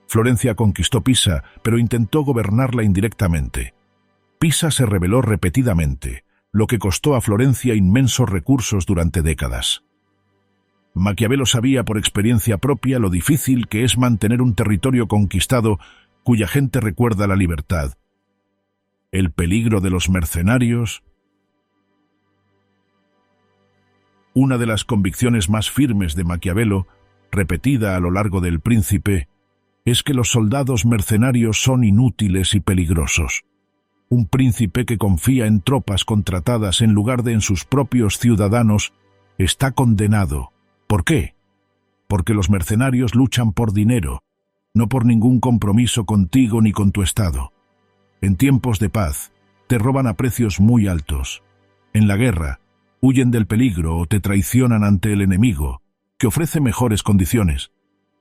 Speaker 1: Florencia conquistó Pisa, pero intentó gobernarla indirectamente. Pisa se rebeló repetidamente, lo que costó a Florencia inmensos recursos durante décadas. Maquiavelo sabía por experiencia propia lo difícil que es mantener un territorio conquistado cuya gente recuerda la libertad. El peligro de los mercenarios. Una de las convicciones más firmes de Maquiavelo, repetida a lo largo del Príncipe, es que los soldados mercenarios son inútiles y peligrosos. Un príncipe que confía en tropas contratadas en lugar de en sus propios ciudadanos está condenado. ¿Por qué? Porque los mercenarios luchan por dinero, no por ningún compromiso contigo ni con tu Estado. En tiempos de paz, te roban a precios muy altos. En la guerra, huyen del peligro o te traicionan ante el enemigo, que ofrece mejores condiciones.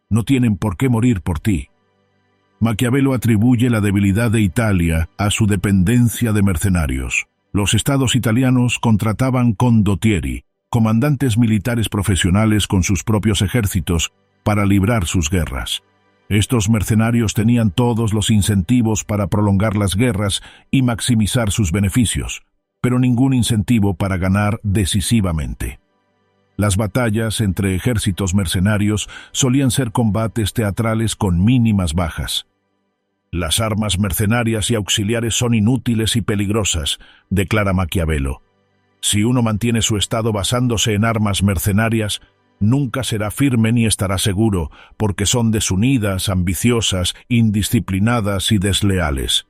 Speaker 1: No tienen por qué morir por ti. Maquiavelo atribuye la debilidad de Italia a su dependencia de mercenarios. Los estados italianos contrataban condottieri, comandantes militares profesionales con sus propios ejércitos, para librar sus guerras. Estos mercenarios tenían todos los incentivos para prolongar las guerras y maximizar sus beneficios, pero ningún incentivo para ganar decisivamente. Las batallas entre ejércitos mercenarios solían ser combates teatrales con mínimas bajas. Las armas mercenarias y auxiliares son inútiles y peligrosas, declara Maquiavelo. Si uno mantiene su estado basándose en armas mercenarias, nunca será firme ni estará seguro, porque son desunidas, ambiciosas, indisciplinadas y desleales.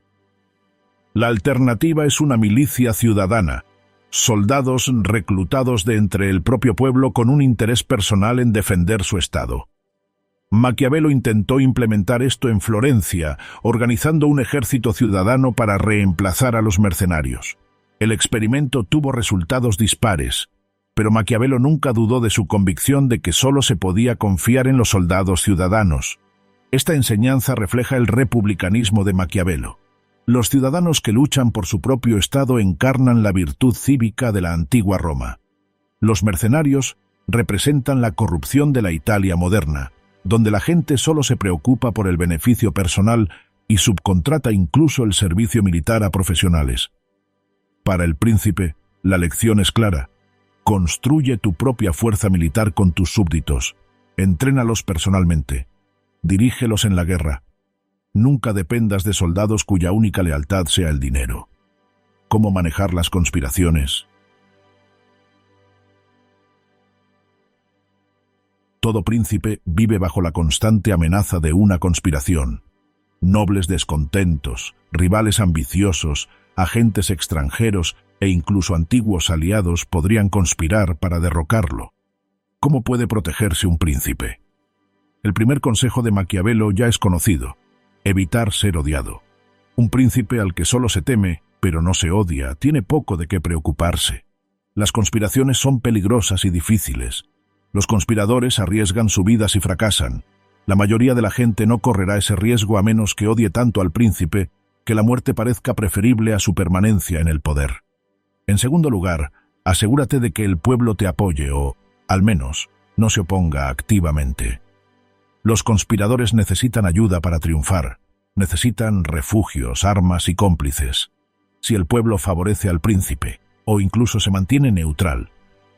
Speaker 1: La alternativa es una milicia ciudadana, soldados reclutados de entre el propio pueblo con un interés personal en defender su estado. Maquiavelo intentó implementar esto en Florencia, organizando un ejército ciudadano para reemplazar a los mercenarios. El experimento tuvo resultados dispares, pero Maquiavelo nunca dudó de su convicción de que solo se podía confiar en los soldados ciudadanos. Esta enseñanza refleja el republicanismo de Maquiavelo. Los ciudadanos que luchan por su propio estado encarnan la virtud cívica de la antigua Roma. Los mercenarios representan la corrupción de la Italia moderna, donde la gente solo se preocupa por el beneficio personal y subcontrata incluso el servicio militar a profesionales. Para el príncipe, la lección es clara. Construye tu propia fuerza militar con tus súbditos. Entrénalos personalmente. Dirígelos en la guerra. Nunca dependas de soldados cuya única lealtad sea el dinero. ¿Cómo manejar las conspiraciones? Todo príncipe vive bajo la constante amenaza de una conspiración. Nobles descontentos, rivales ambiciosos, agentes extranjeros e incluso antiguos aliados podrían conspirar para derrocarlo. ¿Cómo puede protegerse un príncipe? El primer consejo de Maquiavelo ya es conocido: evitar ser odiado. Un príncipe al que solo se teme, pero no se odia, tiene poco de qué preocuparse. Las conspiraciones son peligrosas y difíciles. Los conspiradores arriesgan su vida si fracasan. La mayoría de la gente no correrá ese riesgo a menos que odie tanto al príncipe que la muerte parezca preferible a su permanencia en el poder. En segundo lugar, asegúrate de que el pueblo te apoye o, al menos, no se oponga activamente. Los conspiradores necesitan ayuda para triunfar. Necesitan refugios, armas y cómplices. Si el pueblo favorece al príncipe, o incluso se mantiene neutral,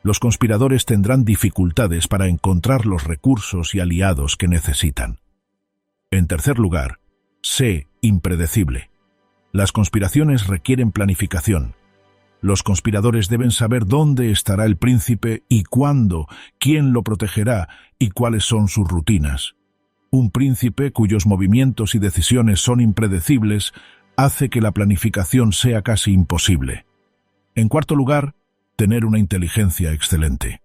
Speaker 1: los conspiradores tendrán dificultades para encontrar los recursos y aliados que necesitan. En tercer lugar, sé impredecible. Las conspiraciones requieren planificación. Los conspiradores deben saber dónde estará el príncipe y cuándo, quién lo protegerá y cuáles son sus rutinas. Un príncipe cuyos movimientos y decisiones son impredecibles hace que la planificación sea casi imposible. En cuarto lugar, tener una inteligencia excelente.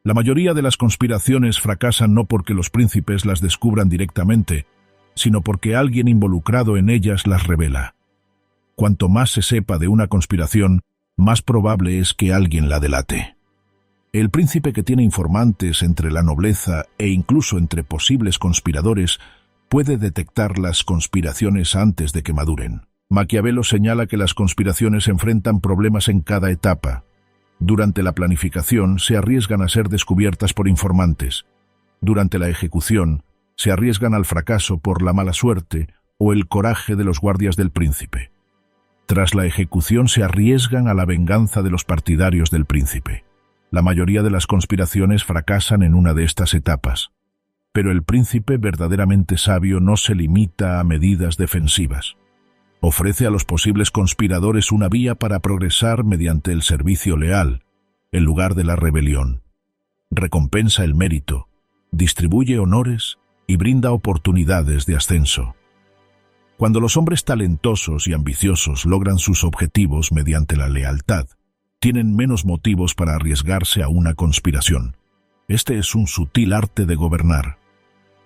Speaker 1: La mayoría de las conspiraciones fracasan no porque los príncipes las descubran directamente, sino porque alguien involucrado en ellas las revela. Cuanto más se sepa de una conspiración, más probable es que alguien la delate. El príncipe que tiene informantes entre la nobleza e incluso entre posibles conspiradores puede detectar las conspiraciones antes de que maduren. Maquiavelo señala que las conspiraciones enfrentan problemas en cada etapa. Durante la planificación se arriesgan a ser descubiertas por informantes. Durante la ejecución se arriesgan al fracaso por la mala suerte o el coraje de los guardias del príncipe. Tras la ejecución se arriesgan a la venganza de los partidarios del príncipe. La mayoría de las conspiraciones fracasan en una de estas etapas. Pero el príncipe verdaderamente sabio no se limita a medidas defensivas. Ofrece a los posibles conspiradores una vía para progresar mediante el servicio leal, en lugar de la rebelión. Recompensa el mérito, distribuye honores y brinda oportunidades de ascenso. Cuando los hombres talentosos y ambiciosos logran sus objetivos mediante la lealtad, tienen menos motivos para arriesgarse a una conspiración. Este es un sutil arte de gobernar.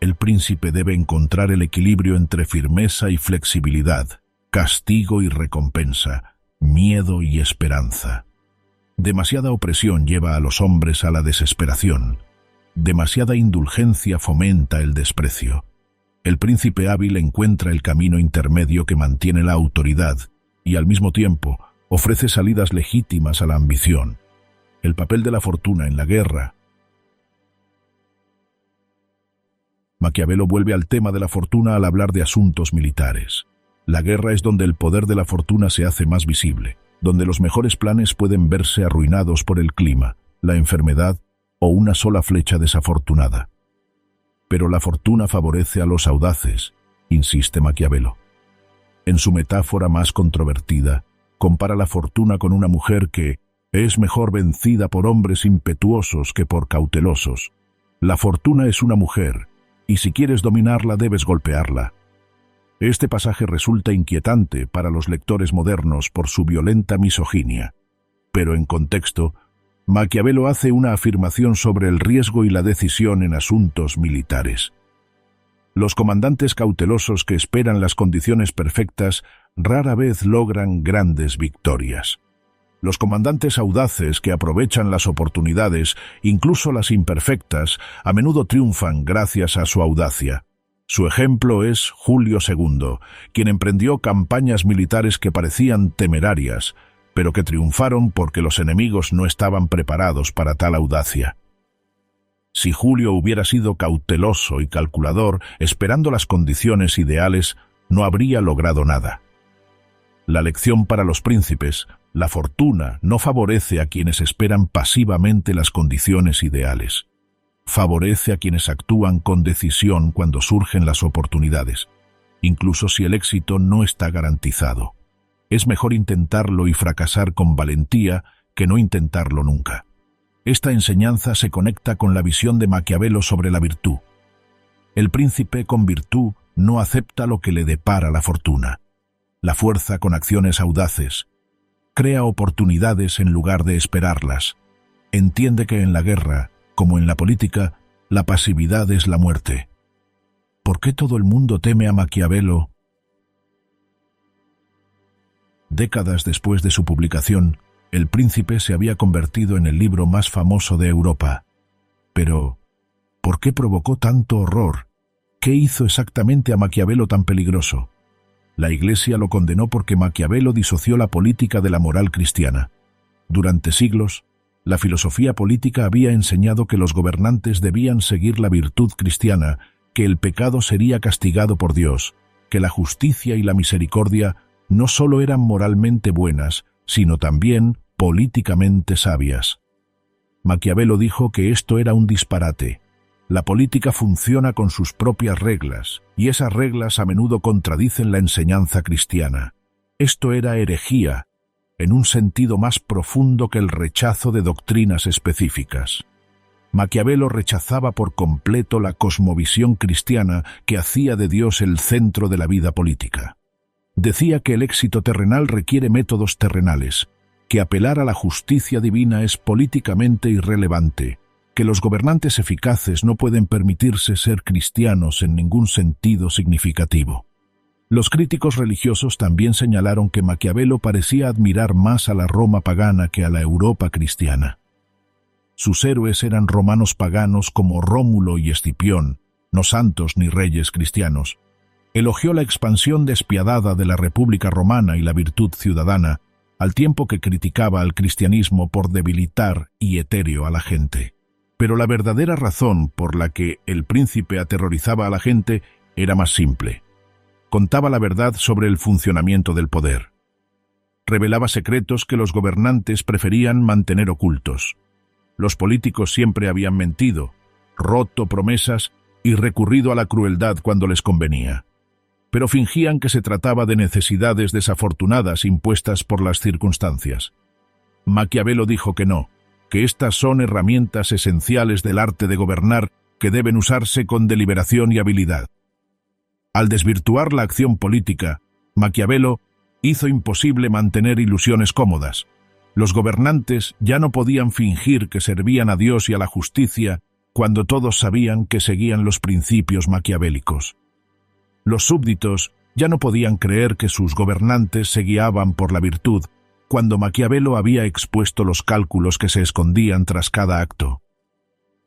Speaker 1: El príncipe debe encontrar el equilibrio entre firmeza y flexibilidad, castigo y recompensa, miedo y esperanza. Demasiada opresión lleva a los hombres a la desesperación. Demasiada indulgencia fomenta el desprecio. El príncipe hábil encuentra el camino intermedio que mantiene la autoridad y, al mismo tiempo, ofrece salidas legítimas a la ambición. El papel de la fortuna en la guerra. Maquiavelo vuelve al tema de la fortuna al hablar de asuntos militares. La guerra es donde el poder de la fortuna se hace más visible, donde los mejores planes pueden verse arruinados por el clima, la enfermedad o una sola flecha desafortunada. Pero la fortuna favorece a los audaces, insiste Maquiavelo. En su metáfora más controvertida, compara la fortuna con una mujer que es mejor vencida por hombres impetuosos que por cautelosos. La fortuna es una mujer, y si quieres dominarla debes golpearla. Este pasaje resulta inquietante para los lectores modernos por su violenta misoginia, pero en contexto, Maquiavelo hace una afirmación sobre el riesgo y la decisión en asuntos militares. Los comandantes cautelosos que esperan las condiciones perfectas rara vez logran grandes victorias. Los comandantes audaces que aprovechan las oportunidades, incluso las imperfectas, a menudo triunfan gracias a su audacia. Su ejemplo es Julio II, quien emprendió campañas militares que parecían temerarias, pero que triunfaron porque los enemigos no estaban preparados para tal audacia. Si Julio hubiera sido cauteloso y calculador, esperando las condiciones ideales, no habría logrado nada. La lección para los príncipes: la fortuna no favorece a quienes esperan pasivamente las condiciones ideales. Favorece a quienes actúan con decisión cuando surgen las oportunidades, incluso si el éxito no está garantizado. Es mejor intentarlo y fracasar con valentía que no intentarlo nunca. Esta enseñanza se conecta con la visión de Maquiavelo sobre la virtud. El príncipe con virtud no acepta lo que le depara la fortuna. La fuerza con acciones audaces. Crea oportunidades en lugar de esperarlas. Entiende que en la guerra, como en la política, la pasividad es la muerte. ¿Por qué todo el mundo teme a Maquiavelo? Décadas después de su publicación, El Príncipe se había convertido en el libro más famoso de Europa. Pero, ¿por qué provocó tanto horror? ¿Qué hizo exactamente a Maquiavelo tan peligroso? La Iglesia lo condenó porque Maquiavelo disoció la política de la moral cristiana. Durante siglos, la filosofía política había enseñado que los gobernantes debían seguir la virtud cristiana, que el pecado sería castigado por Dios, que la justicia y la misericordia no solo eran moralmente buenas, sino también políticamente sabias. Maquiavelo dijo que esto era un disparate. La política funciona con sus propias reglas, y esas reglas a menudo contradicen la enseñanza cristiana. Esto era herejía, en un sentido más profundo que el rechazo de doctrinas específicas. Maquiavelo rechazaba por completo la cosmovisión cristiana que hacía de Dios el centro de la vida política. Decía que el éxito terrenal requiere métodos terrenales, que apelar a la justicia divina es políticamente irrelevante, que los gobernantes eficaces no pueden permitirse ser cristianos en ningún sentido significativo. Los críticos religiosos también señalaron que Maquiavelo parecía admirar más a la Roma pagana que a la Europa cristiana. Sus héroes eran romanos paganos como Rómulo y Escipión, no santos ni reyes cristianos. Elogió la expansión despiadada de la República Romana y la virtud ciudadana, al tiempo que criticaba al cristianismo por debilitar y etéreo a la gente. Pero la verdadera razón por la que el príncipe aterrorizaba a la gente era más simple. Contaba la verdad sobre el funcionamiento del poder. Revelaba secretos que los gobernantes preferían mantener ocultos. Los políticos siempre habían mentido, roto promesas y recurrido a la crueldad cuando les convenía. Pero fingían que se trataba de necesidades desafortunadas impuestas por las circunstancias. Maquiavelo dijo que no, que estas son herramientas esenciales del arte de gobernar que deben usarse con deliberación y habilidad. Al desvirtuar la acción política, Maquiavelo hizo imposible mantener ilusiones cómodas. Los gobernantes ya no podían fingir que servían a Dios y a la justicia cuando todos sabían que seguían los principios maquiavélicos. Los súbditos ya no podían creer que sus gobernantes se guiaban por la virtud, cuando Maquiavelo había expuesto los cálculos que se escondían tras cada acto.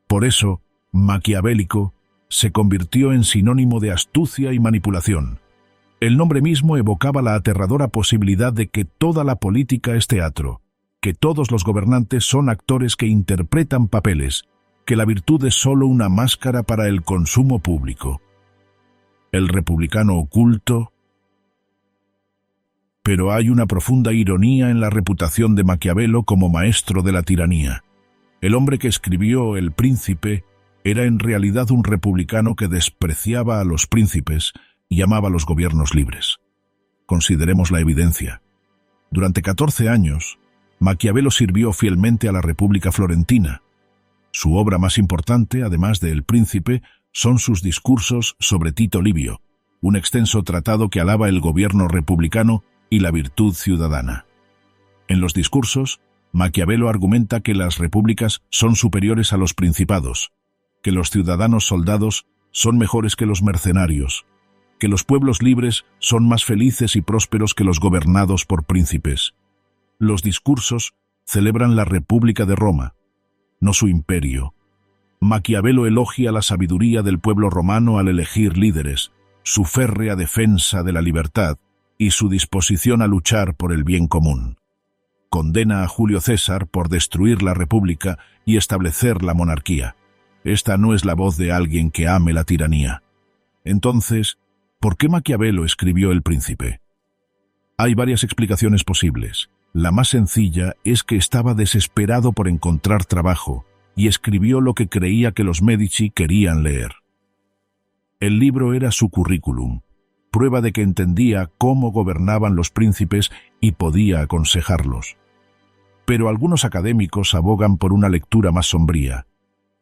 Speaker 1: Por eso, maquiavélico se convirtió en sinónimo de astucia y manipulación. El nombre mismo evocaba la aterradora posibilidad de que toda la política es teatro, que todos los gobernantes son actores que interpretan papeles, que la virtud es solo una máscara para el consumo público. El republicano oculto. Pero hay una profunda ironía en la reputación de Maquiavelo como maestro de la tiranía. El hombre que escribió El Príncipe era en realidad un republicano que despreciaba a los príncipes y amaba los gobiernos libres. Consideremos la evidencia. Durante 14 años, Maquiavelo sirvió fielmente a la República Florentina. Su obra más importante, además de El Príncipe, son sus discursos sobre Tito Livio, un extenso tratado que alaba el gobierno republicano y la virtud ciudadana. En los discursos, Maquiavelo argumenta que las repúblicas son superiores a los principados, que los ciudadanos soldados son mejores que los mercenarios, que los pueblos libres son más felices y prósperos que los gobernados por príncipes. Los discursos celebran la República de Roma, no su imperio. Maquiavelo elogia la sabiduría del pueblo romano al elegir líderes, su férrea defensa de la libertad y su disposición a luchar por el bien común. Condena a Julio César por destruir la República y establecer la monarquía. Esta no es la voz de alguien que ame la tiranía. Entonces, ¿por qué Maquiavelo escribió El Príncipe? Hay varias explicaciones posibles. La más sencilla es que estaba desesperado por encontrar trabajo y escribió lo que creía que los Médici querían leer. El libro era su currículum, prueba de que entendía cómo gobernaban los príncipes y podía aconsejarlos. Pero algunos académicos abogan por una lectura más sombría.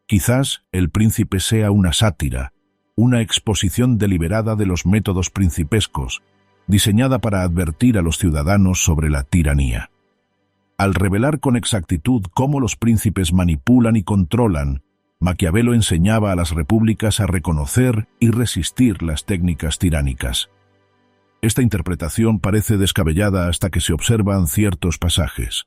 Speaker 1: Quizás El Príncipe sea una sátira, una exposición deliberada de los métodos principescos, diseñada para advertir a los ciudadanos sobre la tiranía. Al revelar con exactitud cómo los príncipes manipulan y controlan, Maquiavelo enseñaba a las repúblicas a reconocer y resistir las técnicas tiránicas. Esta interpretación parece descabellada hasta que se observan ciertos pasajes.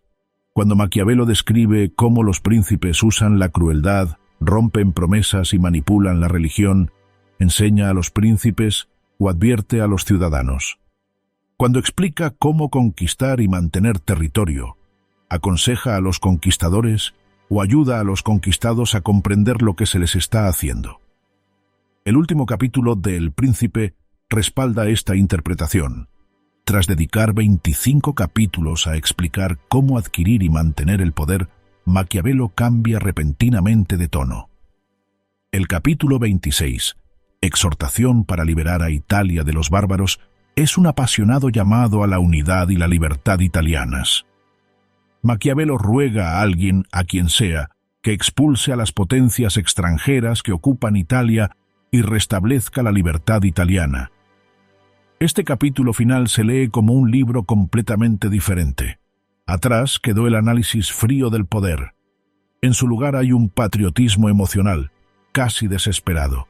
Speaker 1: Cuando Maquiavelo describe cómo los príncipes usan la crueldad, rompen promesas y manipulan la religión, enseña a los príncipes o advierte a los ciudadanos. Cuando explica cómo conquistar y mantener territorio, aconseja a los conquistadores o ayuda a los conquistados a comprender lo que se les está haciendo. El último capítulo de El Príncipe respalda esta interpretación. Tras dedicar 25 capítulos a explicar cómo adquirir y mantener el poder, Maquiavelo cambia repentinamente de tono. El capítulo 26, Exhortación para liberar a Italia de los bárbaros, es un apasionado llamado a la unidad y la libertad italianas. Maquiavelo ruega a alguien, a quien sea, que expulse a las potencias extranjeras que ocupan Italia y restablezca la libertad italiana. Este capítulo final se lee como un libro completamente diferente. Atrás quedó el análisis frío del poder. En su lugar hay un patriotismo emocional, casi desesperado.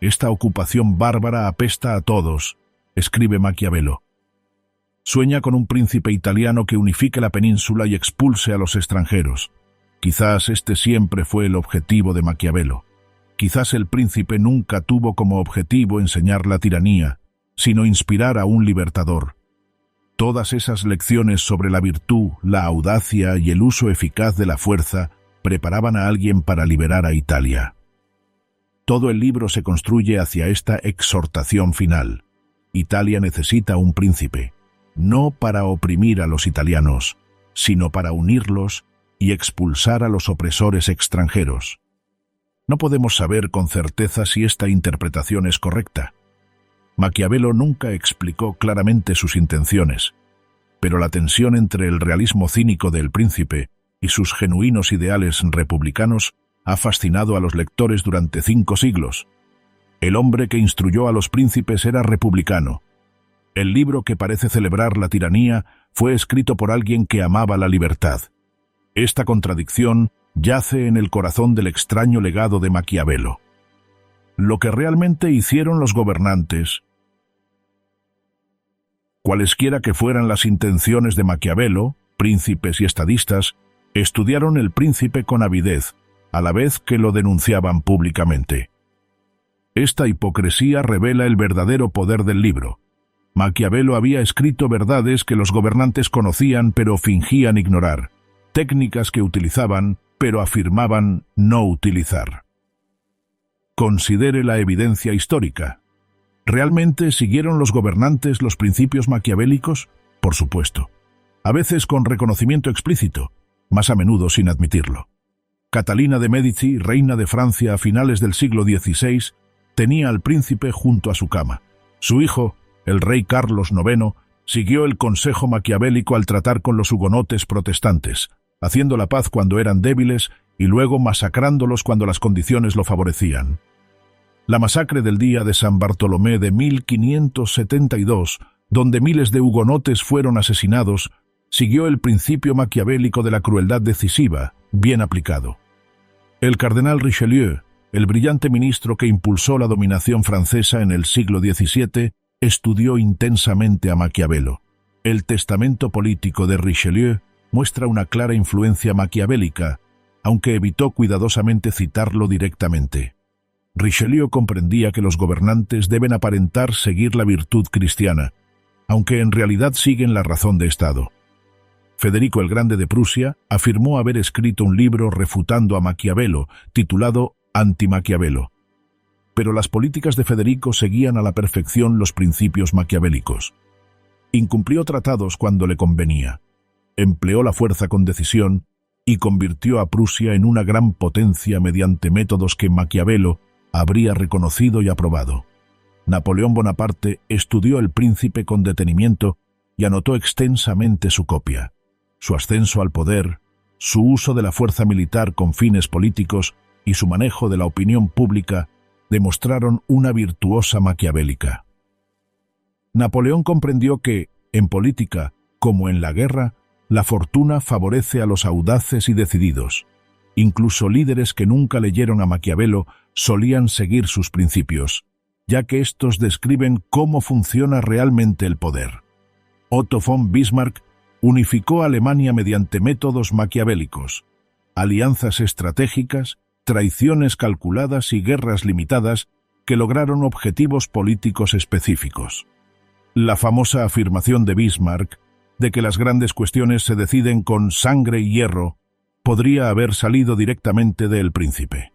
Speaker 1: Esta ocupación bárbara apesta a todos, escribe Maquiavelo. Sueña con un príncipe italiano que unifique la península y expulse a los extranjeros. Quizás este siempre fue el objetivo de Maquiavelo. Quizás el príncipe nunca tuvo como objetivo enseñar la tiranía, sino inspirar a un libertador. Todas esas lecciones sobre la virtud, la audacia y el uso eficaz de la fuerza preparaban a alguien para liberar a Italia. Todo el libro se construye hacia esta exhortación final. Italia necesita un príncipe, no para oprimir a los italianos, sino para unirlos y expulsar a los opresores extranjeros. No podemos saber con certeza si esta interpretación es correcta. Maquiavelo nunca explicó claramente sus intenciones, pero la tensión entre el realismo cínico del príncipe y sus genuinos ideales republicanos ha fascinado a los lectores durante 5 siglos. El hombre que instruyó a los príncipes era republicano. El libro que parece celebrar la tiranía fue escrito por alguien que amaba la libertad. Esta contradicción yace en el corazón del extraño legado de Maquiavelo. Lo que realmente hicieron los gobernantes, cualesquiera que fueran las intenciones de Maquiavelo, príncipes y estadistas, estudiaron el príncipe con avidez, a la vez que lo denunciaban públicamente. Esta hipocresía revela el verdadero poder del libro. Maquiavelo había escrito verdades que los gobernantes conocían pero fingían ignorar, técnicas que utilizaban pero afirmaban no utilizar. Considere la evidencia histórica. ¿Realmente siguieron los gobernantes los principios maquiavélicos? Por supuesto. A veces con reconocimiento explícito, más a menudo sin admitirlo. Catalina de Médici, reina de Francia a finales del siglo XVI, tenía al príncipe junto a su cama. Su hijo, el rey Carlos IX, siguió el consejo maquiavélico al tratar con los hugonotes protestantes, haciendo la paz cuando eran débiles y luego masacrándolos cuando las condiciones lo favorecían. La masacre del día de San Bartolomé de 1572, donde miles de hugonotes fueron asesinados, siguió el principio maquiavélico de la crueldad decisiva, bien aplicado. El cardenal Richelieu, el brillante ministro que impulsó la dominación francesa en el siglo XVII, estudió intensamente a Maquiavelo. El testamento político de Richelieu muestra una clara influencia maquiavélica, aunque evitó cuidadosamente citarlo directamente. Richelieu comprendía que los gobernantes deben aparentar seguir la virtud cristiana, aunque en realidad siguen la razón de Estado. Federico el Grande de Prusia afirmó haber escrito un libro refutando a Maquiavelo, titulado Anti-Maquiavelo. Pero las políticas de Federico seguían a la perfección los principios maquiavélicos. Incumplió tratados cuando le convenía, empleó la fuerza con decisión y convirtió a Prusia en una gran potencia mediante métodos que Maquiavelo habría reconocido y aprobado. Napoleón Bonaparte estudió El Príncipe con detenimiento y anotó extensamente su copia. Su ascenso al poder, su uso de la fuerza militar con fines políticos y su manejo de la opinión pública demostraron una virtuosa maquiavélica. Napoleón comprendió que, en política, como en la guerra, la fortuna favorece a los audaces y decididos. Incluso líderes que nunca leyeron a Maquiavelo solían seguir sus principios, ya que estos describen cómo funciona realmente el poder. Otto von Bismarck unificó a Alemania mediante métodos maquiavélicos, alianzas estratégicas, traiciones calculadas y guerras limitadas que lograron objetivos políticos específicos. La famosa afirmación de Bismarck de que las grandes cuestiones se deciden con sangre y hierro podría haber salido directamente de El Príncipe.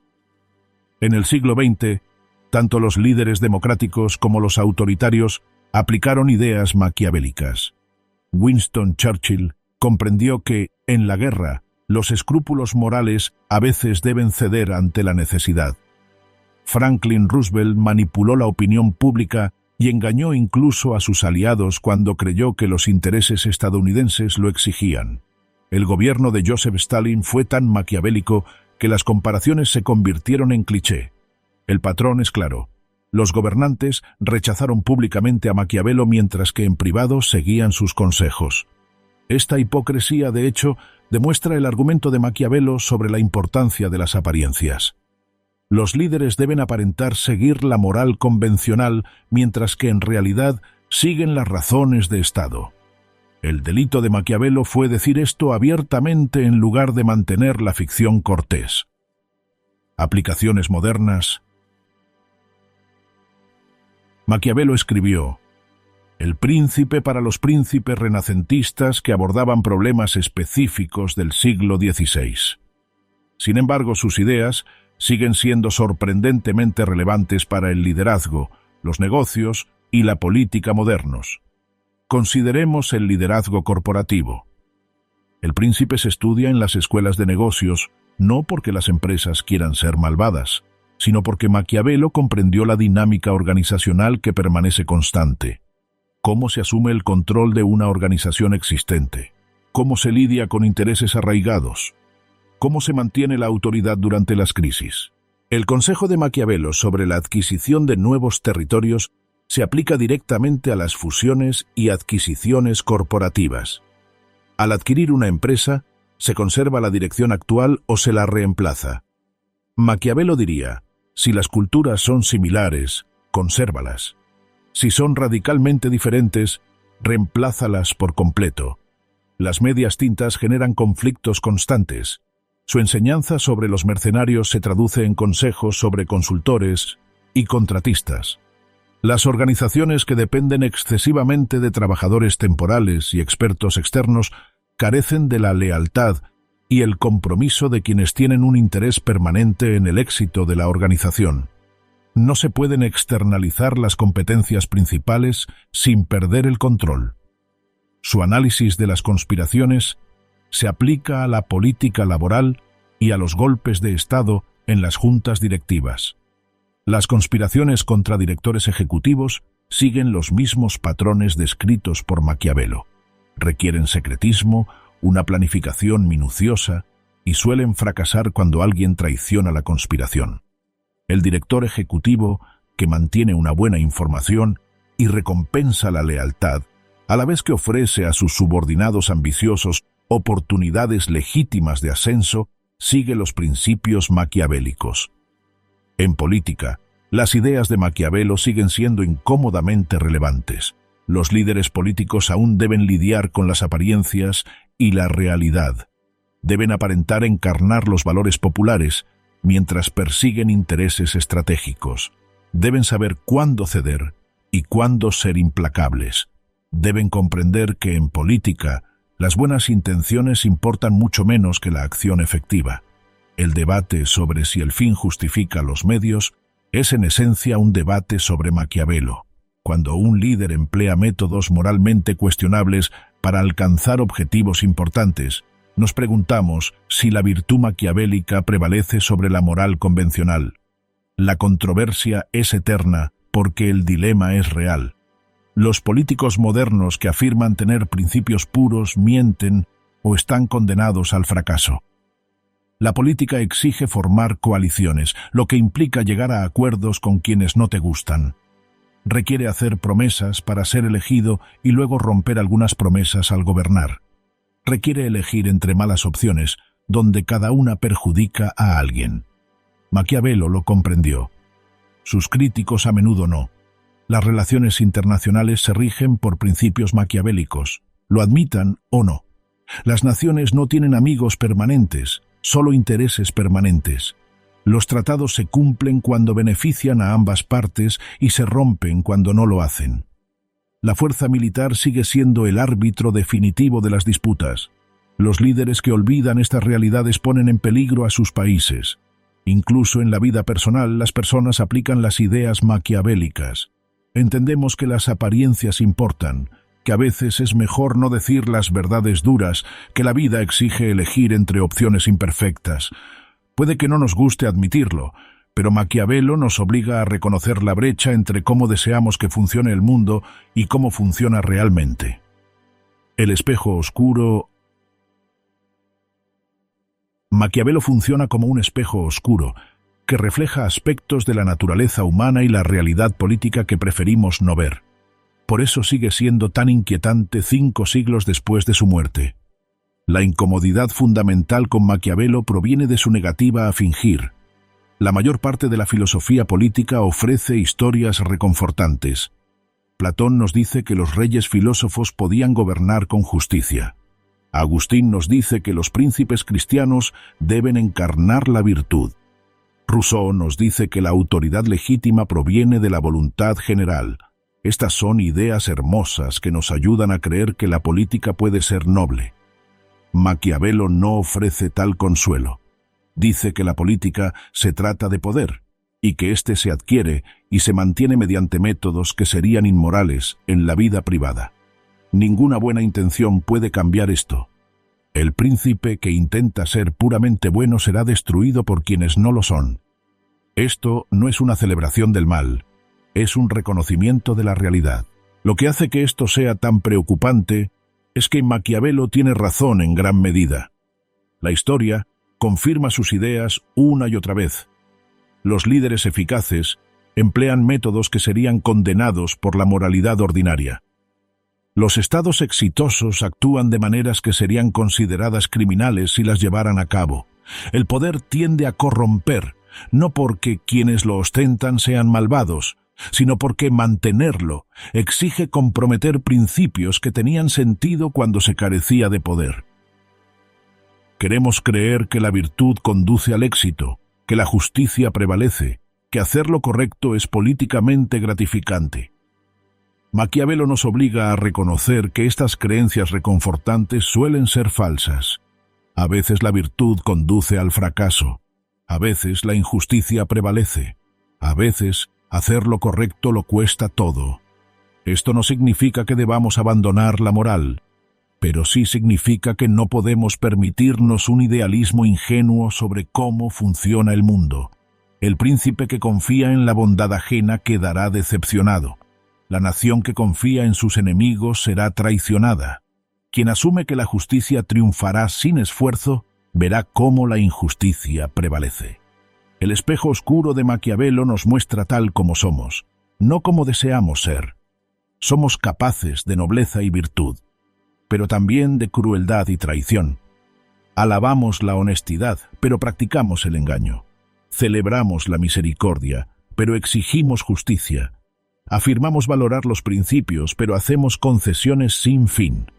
Speaker 1: En el siglo XX, tanto los líderes democráticos como los autoritarios aplicaron ideas maquiavélicas. Winston Churchill comprendió que, en la guerra, los escrúpulos morales a veces deben ceder ante la necesidad. Franklin Roosevelt manipuló la opinión pública y engañó incluso a sus aliados cuando creyó que los intereses estadounidenses lo exigían. El gobierno de Joseph Stalin fue tan maquiavélico que las comparaciones se convirtieron en cliché. El patrón es claro. Los gobernantes rechazaron públicamente a Maquiavelo mientras que en privado seguían sus consejos. Esta hipocresía, de hecho, demuestra el argumento de Maquiavelo sobre la importancia de las apariencias. Los líderes deben aparentar seguir la moral convencional mientras que en realidad siguen las razones de Estado. El delito de Maquiavelo fue decir esto abiertamente en lugar de mantener la ficción cortés. Aplicaciones modernas. Maquiavelo escribió El Príncipe para los príncipes renacentistas que abordaban problemas específicos del siglo XVI. Sin embargo, sus ideas siguen siendo sorprendentemente relevantes para el liderazgo, los negocios y la política modernos. Consideremos el liderazgo corporativo. El Príncipe se estudia en las escuelas de negocios no porque las empresas quieran ser malvadas, sino porque Maquiavelo comprendió la dinámica organizacional que permanece constante. Cómo se asume el control de una organización existente. Cómo se lidia con intereses arraigados. Cómo se mantiene la autoridad durante las crisis. El consejo de Maquiavelo sobre la adquisición de nuevos territorios se aplica directamente a las fusiones y adquisiciones corporativas. Al adquirir una empresa, ¿se conserva la dirección actual o se la reemplaza? Maquiavelo diría, si las culturas son similares, consérvalas. Si son radicalmente diferentes, reemplázalas por completo. Las medias tintas generan conflictos constantes. Su enseñanza sobre los mercenarios se traduce en consejos sobre consultores y contratistas. Las organizaciones que dependen excesivamente de trabajadores temporales y expertos externos carecen de la lealtad y el compromiso de quienes tienen un interés permanente en el éxito de la organización. No se pueden externalizar las competencias principales sin perder el control. Su análisis de las conspiraciones se aplica a la política laboral y a los golpes de Estado en las juntas directivas. Las conspiraciones contra directores ejecutivos siguen los mismos patrones descritos por Maquiavelo. Requieren secretismo, una planificación minuciosa y suelen fracasar cuando alguien traiciona la conspiración. El director ejecutivo, que mantiene una buena información y recompensa la lealtad, a la vez que ofrece a sus subordinados ambiciosos oportunidades legítimas de ascenso, sigue los principios maquiavélicos. En política, las ideas de Maquiavelo siguen siendo incómodamente relevantes. Los líderes políticos aún deben lidiar con las apariencias y la realidad. Deben aparentar encarnar los valores populares mientras persiguen intereses estratégicos. Deben saber cuándo ceder y cuándo ser implacables. Deben comprender que en política las buenas intenciones importan mucho menos que la acción efectiva. El debate sobre si el fin justifica los medios es en esencia un debate sobre Maquiavelo. Cuando un líder emplea métodos moralmente cuestionables para alcanzar objetivos importantes, nos preguntamos si la virtud maquiavélica prevalece sobre la moral convencional. La controversia es eterna porque el dilema es real. Los políticos modernos que afirman tener principios puros mienten o están condenados al fracaso. La política exige formar coaliciones, lo que implica llegar a acuerdos con quienes no te gustan. Requiere hacer promesas para ser elegido y luego romper algunas promesas al gobernar. Requiere elegir entre malas opciones, donde cada una perjudica a alguien. Maquiavelo lo comprendió. Sus críticos a menudo no. Las relaciones internacionales se rigen por principios maquiavélicos, lo admitan o no. Las naciones no tienen amigos permanentes, solo intereses permanentes. Los tratados se cumplen cuando benefician a ambas partes y se rompen cuando no lo hacen. La fuerza militar sigue siendo el árbitro definitivo de las disputas. Los líderes que olvidan estas realidades ponen en peligro a sus países. Incluso en la vida personal, las personas aplican las ideas maquiavélicas. Entendemos que las apariencias importan, que a veces es mejor no decir las verdades duras, que la vida exige elegir entre opciones imperfectas. Puede que no nos guste admitirlo, pero Maquiavelo nos obliga a reconocer la brecha entre cómo deseamos que funcione el mundo y cómo funciona realmente. El espejo oscuro. Maquiavelo funciona como un espejo oscuro que refleja aspectos de la naturaleza humana y la realidad política que preferimos no ver. Por eso sigue siendo tan inquietante 5 siglos después de su muerte. La incomodidad fundamental con Maquiavelo proviene de su negativa a fingir. La mayor parte de la filosofía política ofrece historias reconfortantes. Platón nos dice que los reyes filósofos podían gobernar con justicia. Agustín nos dice que los príncipes cristianos deben encarnar la virtud. Rousseau nos dice que la autoridad legítima proviene de la voluntad general. Estas son ideas hermosas que nos ayudan a creer que la política puede ser noble. Maquiavelo no ofrece tal consuelo. Dice que la política se trata de poder, y que éste se adquiere y se mantiene mediante métodos que serían inmorales en la vida privada. Ninguna buena intención puede cambiar esto. El príncipe que intenta ser puramente bueno será destruido por quienes no lo son. Esto no es una celebración del mal, es un reconocimiento de la realidad. Lo que hace que esto sea tan preocupante es que Maquiavelo tiene razón en gran medida. La historia confirma sus ideas una y otra vez. Los líderes eficaces emplean métodos que serían condenados por la moralidad ordinaria. Los estados exitosos actúan de maneras que serían consideradas criminales si las llevaran a cabo. El poder tiende a corromper, no porque quienes lo ostentan sean malvados, sino porque mantenerlo exige comprometer principios que tenían sentido cuando se carecía de poder. Queremos creer que la virtud conduce al éxito, que la justicia prevalece, que hacer lo correcto es políticamente gratificante. Maquiavelo nos obliga a reconocer que estas creencias reconfortantes suelen ser falsas. A veces la virtud conduce al fracaso, a veces la injusticia prevalece, a veces hacer lo correcto lo cuesta todo. Esto no significa que debamos abandonar la moral, pero sí significa que no podemos permitirnos un idealismo ingenuo sobre cómo funciona el mundo. El príncipe que confía en la bondad ajena quedará decepcionado. La nación que confía en sus enemigos será traicionada. Quien asume que la justicia triunfará sin esfuerzo, verá cómo la injusticia prevalece. El espejo oscuro de Maquiavelo nos muestra tal como somos, no como deseamos ser. Somos capaces de nobleza y virtud, pero también de crueldad y traición. Alabamos la honestidad, pero practicamos el engaño. Celebramos la misericordia, pero exigimos justicia. Afirmamos valorar los principios, pero hacemos concesiones sin fin.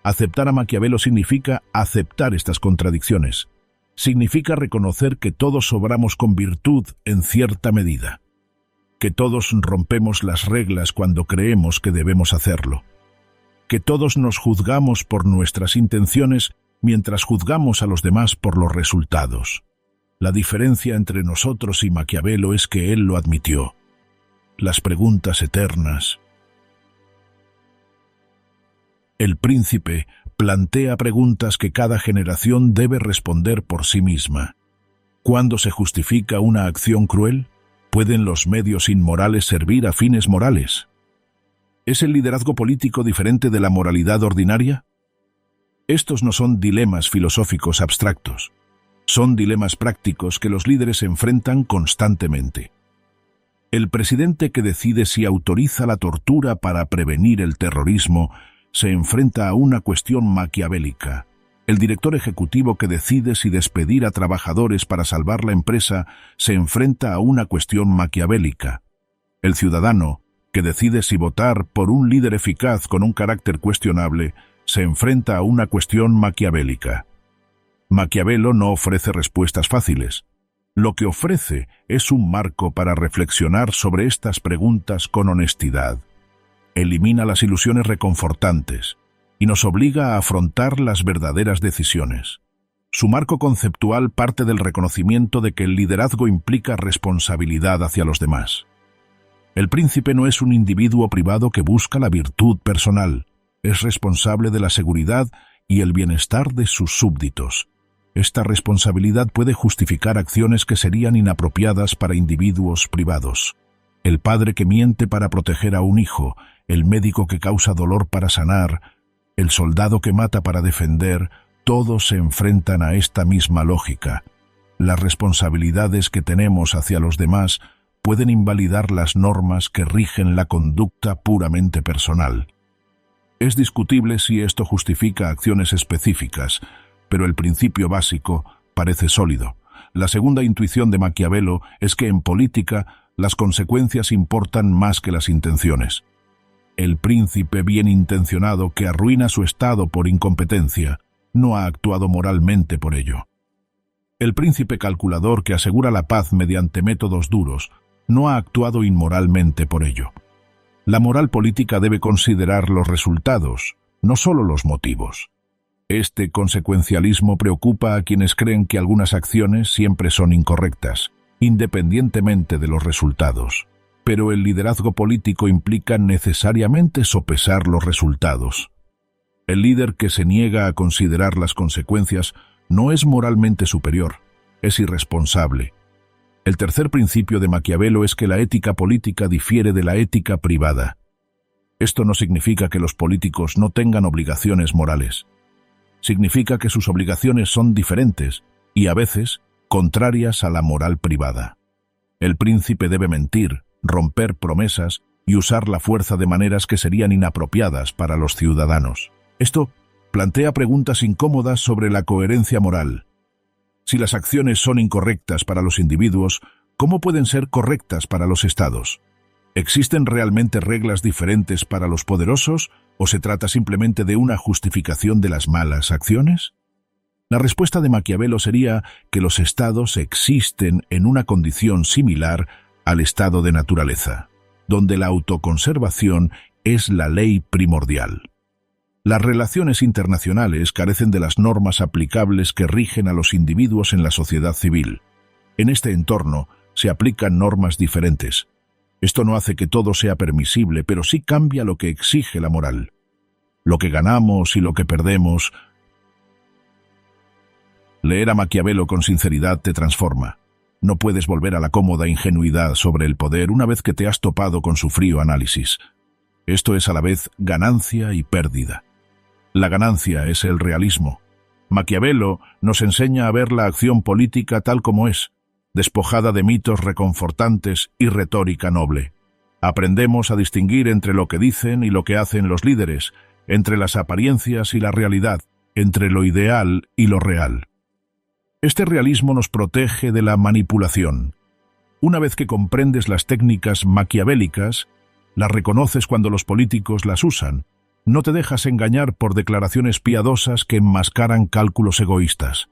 Speaker 1: Aceptar a Maquiavelo significa aceptar estas contradicciones. Significa reconocer que todos obramos con virtud en cierta medida. Que todos rompemos las reglas cuando creemos que debemos hacerlo. Que todos nos juzgamos por nuestras intenciones mientras juzgamos a los demás por los resultados. La diferencia entre nosotros y Maquiavelo es que él lo admitió. Las preguntas eternas. El príncipe plantea preguntas que cada generación debe responder por sí misma. ¿Cuándo se justifica una acción cruel? ¿Pueden los medios inmorales servir a fines morales? ¿Es el liderazgo político diferente de la moralidad ordinaria? Estos no son dilemas filosóficos abstractos. Son dilemas prácticos que los líderes enfrentan constantemente. El presidente que decide si autoriza la tortura para prevenir el terrorismo se enfrenta a una cuestión maquiavélica. El director ejecutivo que decide si despedir a trabajadores para salvar la empresa se enfrenta a una cuestión maquiavélica. El ciudadano que decide si votar por un líder eficaz con un carácter cuestionable se enfrenta a una cuestión maquiavélica. Maquiavelo no ofrece respuestas fáciles. Lo que ofrece es un marco para reflexionar sobre estas preguntas con honestidad. Elimina las ilusiones reconfortantes y nos obliga a afrontar las verdaderas decisiones. Su marco conceptual parte del reconocimiento de que el liderazgo implica responsabilidad hacia los demás. El príncipe no es un individuo privado que busca la virtud personal, es responsable de la seguridad y el bienestar de sus súbditos. Esta responsabilidad puede justificar acciones que serían inapropiadas para individuos privados. El padre que miente para proteger a un hijo, el médico que causa dolor para sanar, el soldado que mata para defender, todos se enfrentan a esta misma lógica. Las responsabilidades que tenemos hacia los demás pueden invalidar las normas que rigen la conducta puramente personal. Es discutible si esto justifica acciones específicas, pero el principio básico parece sólido. La segunda intuición de Maquiavelo es que en política las consecuencias importan más que las intenciones. El príncipe bien intencionado que arruina su estado por incompetencia no ha actuado moralmente por ello. El príncipe calculador que asegura la paz mediante métodos duros no ha actuado inmoralmente por ello. La moral política debe considerar los resultados, no solo los motivos. Este consecuencialismo preocupa a quienes creen que algunas acciones siempre son incorrectas, independientemente de los resultados. Pero el liderazgo político implica necesariamente sopesar los resultados. El líder que se niega a considerar las consecuencias no es moralmente superior, es irresponsable. El tercer principio de Maquiavelo es que la ética política difiere de la ética privada. Esto no significa que los políticos no tengan obligaciones morales. Significa que sus obligaciones son diferentes y, a veces, contrarias a la moral privada. El príncipe debe mentir, romper promesas y usar la fuerza de maneras que serían inapropiadas para los ciudadanos. Esto plantea preguntas incómodas sobre la coherencia moral. Si las acciones son incorrectas para los individuos, ¿cómo pueden ser correctas para los estados? ¿Existen realmente reglas diferentes para los poderosos o se trata simplemente de una justificación de las malas acciones? La respuesta de Maquiavelo sería que los estados existen en una condición similar al estado de naturaleza, donde la autoconservación es la ley primordial. Las relaciones internacionales carecen de las normas aplicables que rigen a los individuos en la sociedad civil. En este entorno se aplican normas diferentes. Esto no hace que todo sea permisible, pero sí cambia lo que exige la moral. Lo que ganamos y lo que perdemos. Leer a Maquiavelo con sinceridad te transforma. No puedes volver a la cómoda ingenuidad sobre el poder una vez que te has topado con su frío análisis. Esto es a la vez ganancia y pérdida. La ganancia es el realismo. Maquiavelo nos enseña a ver la acción política tal como es, despojada de mitos reconfortantes y retórica noble. Aprendemos a distinguir entre lo que dicen y lo que hacen los líderes, entre las apariencias y la realidad, entre lo ideal y lo real. Este realismo nos protege de la manipulación. Una vez que comprendes las técnicas maquiavélicas, las reconoces cuando los políticos las usan. No te dejas engañar por declaraciones piadosas que enmascaran cálculos egoístas.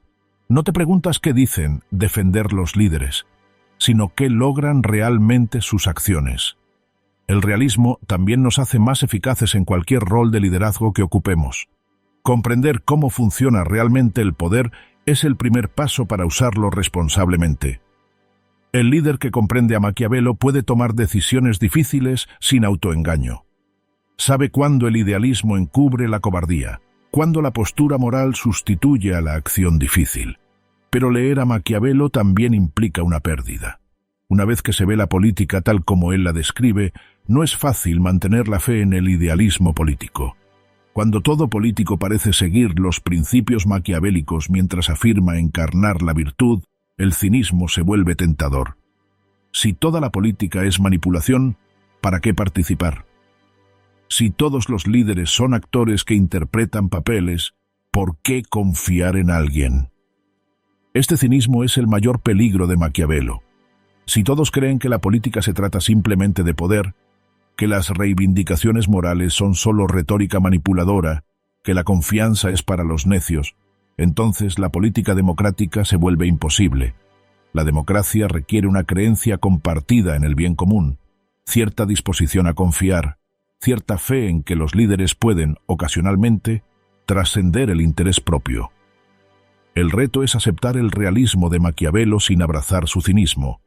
Speaker 1: No te preguntas qué dicen defender los líderes, sino qué logran realmente sus acciones. El realismo también nos hace más eficaces en cualquier rol de liderazgo que ocupemos. Comprender cómo funciona realmente el poder es el primer paso para usarlo responsablemente. El líder que comprende a Maquiavelo puede tomar decisiones difíciles sin autoengaño. Sabe cuándo el idealismo encubre la cobardía, cuándo la postura moral sustituye a la acción difícil. Pero leer a Maquiavelo también implica una pérdida. Una vez que se ve la política tal como él la describe, no es fácil mantener la fe en el idealismo político. Cuando todo político parece seguir los principios maquiavélicos mientras afirma encarnar la virtud, el cinismo se vuelve tentador. Si toda la política es manipulación, ¿para qué participar? Si todos los líderes son actores que interpretan papeles, ¿por qué confiar en alguien? Este cinismo es el mayor peligro de Maquiavelo. Si todos creen que la política se trata simplemente de poder, que las reivindicaciones morales son solo retórica manipuladora, que la confianza es para los necios, entonces la política democrática se vuelve imposible. La democracia requiere una creencia compartida en el bien común, cierta disposición a confiar, cierta fe en que los líderes pueden, ocasionalmente, trascender el interés propio. El reto es aceptar el realismo de Maquiavelo sin abrazar su cinismo.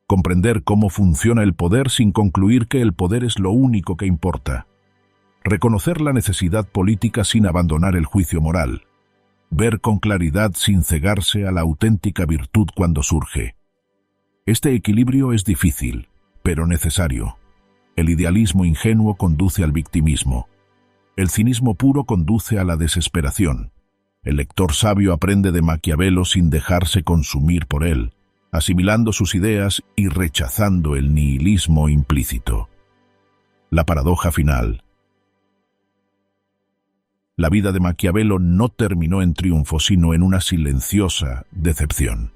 Speaker 1: Comprender cómo funciona el poder sin concluir que el poder es lo único que importa. Reconocer la necesidad política sin abandonar el juicio moral. Ver con claridad sin cegarse a la auténtica virtud cuando surge. Este equilibrio es difícil, pero necesario. El idealismo ingenuo conduce al victimismo. El cinismo puro conduce a la desesperación. El lector sabio aprende de Maquiavelo sin dejarse consumir por él, asimilando sus ideas y rechazando el nihilismo implícito. La paradoja final. La vida de Maquiavelo no terminó en triunfo, sino en una silenciosa decepción.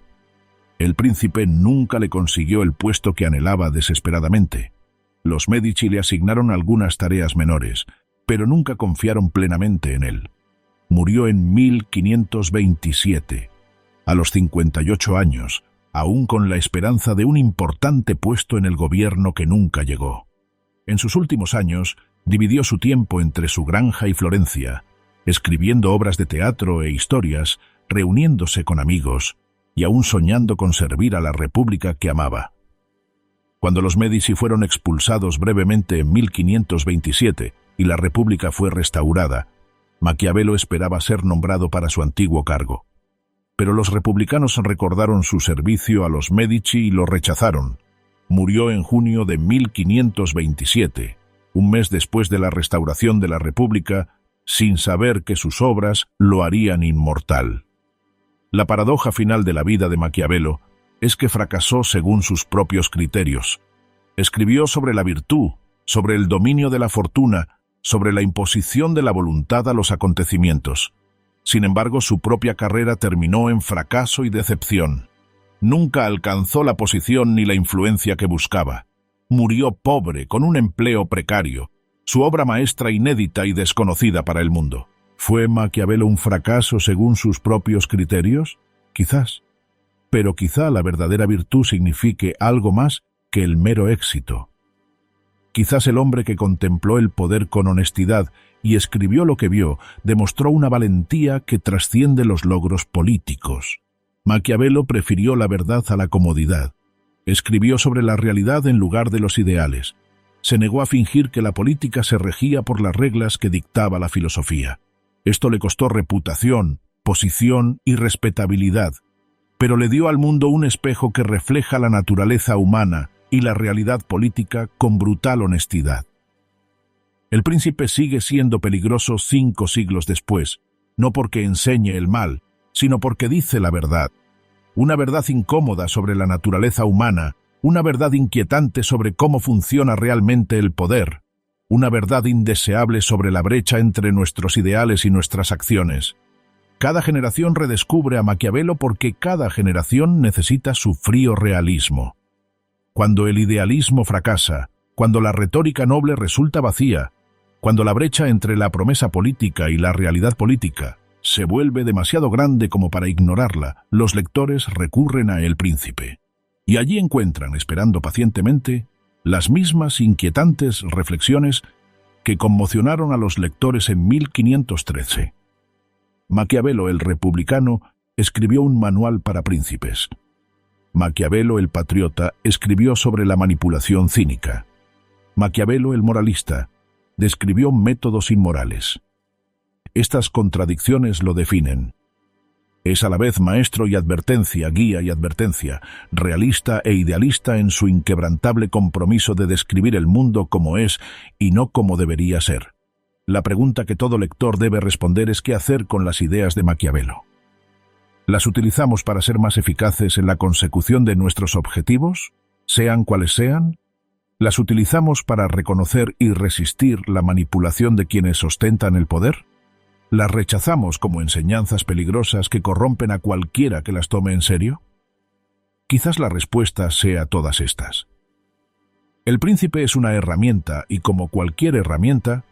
Speaker 1: El príncipe nunca le consiguió el puesto que anhelaba desesperadamente. Los Médici le asignaron algunas tareas menores, pero nunca confiaron plenamente en él. Murió en 1527, a los 58 años, aún con la esperanza de un importante puesto en el gobierno que nunca llegó. En sus últimos años, dividió su tiempo entre su granja y Florencia, escribiendo obras de teatro e historias, reuniéndose con amigos y aún soñando con servir a la República que amaba. Cuando los Médici fueron expulsados brevemente en 1527 y la República fue restaurada, Maquiavelo esperaba ser nombrado para su antiguo cargo. Pero los republicanos recordaron su servicio a los Médici y lo rechazaron. Murió en junio de 1527, un mes después de la restauración de la República, sin saber que sus obras lo harían inmortal. La paradoja final de la vida de Maquiavelo es que fracasó según sus propios criterios. Escribió sobre la virtud, sobre el dominio de la fortuna, sobre la imposición de la voluntad a los acontecimientos. Sin embargo, su propia carrera terminó en fracaso y decepción. Nunca alcanzó la posición ni la influencia que buscaba. Murió pobre, con un empleo precario, su obra maestra inédita y desconocida para el mundo. ¿Fue Maquiavelo un fracaso según sus propios criterios? Quizás. Pero quizá la verdadera virtud signifique algo más que el mero éxito. Quizás el hombre que contempló el poder con honestidad y escribió lo que vio, demostró una valentía que trasciende los logros políticos. Maquiavelo prefirió la verdad a la comodidad. Escribió sobre la realidad en lugar de los ideales. Se negó a fingir que la política se regía por las reglas que dictaba la filosofía. Esto le costó reputación, posición y respetabilidad, pero le dio al mundo un espejo que refleja la naturaleza humana y la realidad política con brutal honestidad. El príncipe sigue siendo peligroso 5 siglos después, no porque enseñe el mal, sino porque dice la verdad. Una verdad incómoda sobre la naturaleza humana, una verdad inquietante sobre cómo funciona realmente el poder, una verdad indeseable sobre la brecha entre nuestros ideales y nuestras acciones. Cada generación redescubre a Maquiavelo porque cada generación necesita su frío realismo. Cuando el idealismo fracasa, cuando la retórica noble resulta vacía, cuando la brecha entre la promesa política y la realidad política se vuelve demasiado grande como para ignorarla, los lectores recurren a El Príncipe. Y allí encuentran, esperando pacientemente, las mismas inquietantes reflexiones que conmocionaron a los lectores en 1513. Maquiavelo, el republicano, escribió un manual para príncipes. Maquiavelo, el patriota, escribió sobre la manipulación cínica. Maquiavelo, el moralista, describió métodos inmorales. Estas contradicciones lo definen. Es a la vez maestro y advertencia, guía y advertencia, realista e idealista en su inquebrantable compromiso de describir el mundo como es y no como debería ser. La pregunta que todo lector debe responder es qué hacer con las ideas de Maquiavelo. ¿Las utilizamos para ser más eficaces en la consecución de nuestros objetivos, sean cuales sean? ¿Las utilizamos para reconocer y resistir la manipulación de quienes ostentan el poder? ¿Las rechazamos como enseñanzas peligrosas que corrompen a cualquiera que las tome en serio? Quizás la respuesta sea todas estas. El príncipe es una herramienta y, como cualquier herramienta,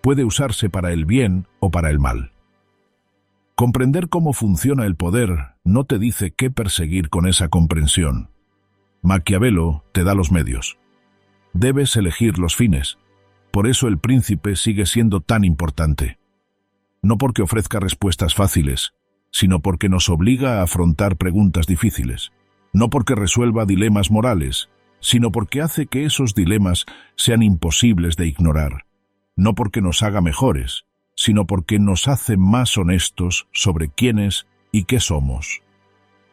Speaker 1: puede usarse para el bien o para el mal. Comprender cómo funciona el poder no te dice qué perseguir con esa comprensión. Maquiavelo te da los medios. Debes elegir los fines. Por eso el príncipe sigue siendo tan importante. No porque ofrezca respuestas fáciles, sino porque nos obliga a afrontar preguntas difíciles. No porque resuelva dilemas morales, sino porque hace que esos dilemas sean imposibles de ignorar. No porque nos haga mejores, sino porque nos hace más honestos sobre quiénes y qué somos.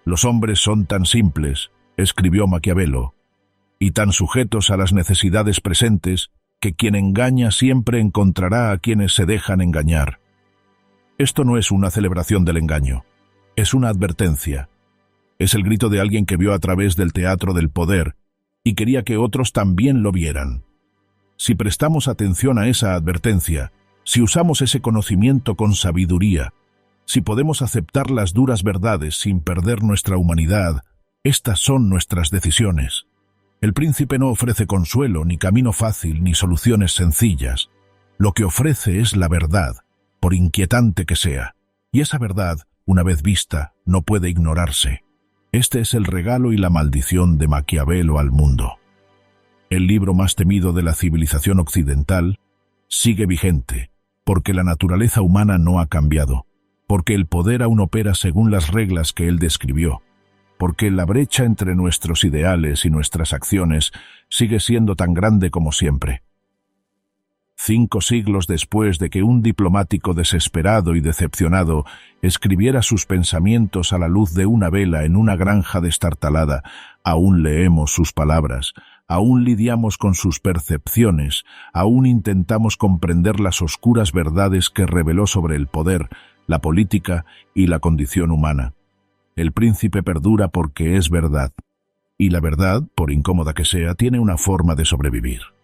Speaker 1: Los hombres son tan simples, escribió Maquiavelo, y tan sujetos a las necesidades presentes, que quien engaña siempre encontrará a quienes se dejan engañar. Esto no es una celebración del engaño, es una advertencia. Es el grito de alguien que vio a través del teatro del poder y quería que otros también lo vieran. Si prestamos atención a esa advertencia, si usamos ese conocimiento con sabiduría, si podemos aceptar las duras verdades sin perder nuestra humanidad, estas son nuestras decisiones. El príncipe no ofrece consuelo, ni camino fácil, ni soluciones sencillas. Lo que ofrece es la verdad, por inquietante que sea. Y esa verdad, una vez vista, no puede ignorarse. Este es el regalo y la maldición de Maquiavelo al mundo. El libro más temido de la civilización occidental sigue vigente, porque la naturaleza humana no ha cambiado, porque el poder aún opera según las reglas que él describió, porque la brecha entre nuestros ideales y nuestras acciones sigue siendo tan grande como siempre. 5 siglos después de que un diplomático desesperado y decepcionado escribiera sus pensamientos a la luz de una vela en una granja destartalada, aún leemos sus palabras, aún lidiamos con sus percepciones, aún intentamos comprender las oscuras verdades que reveló sobre el poder, la política y la condición humana. El príncipe perdura porque es verdad, y la verdad, por incómoda que sea, tiene una forma de sobrevivir.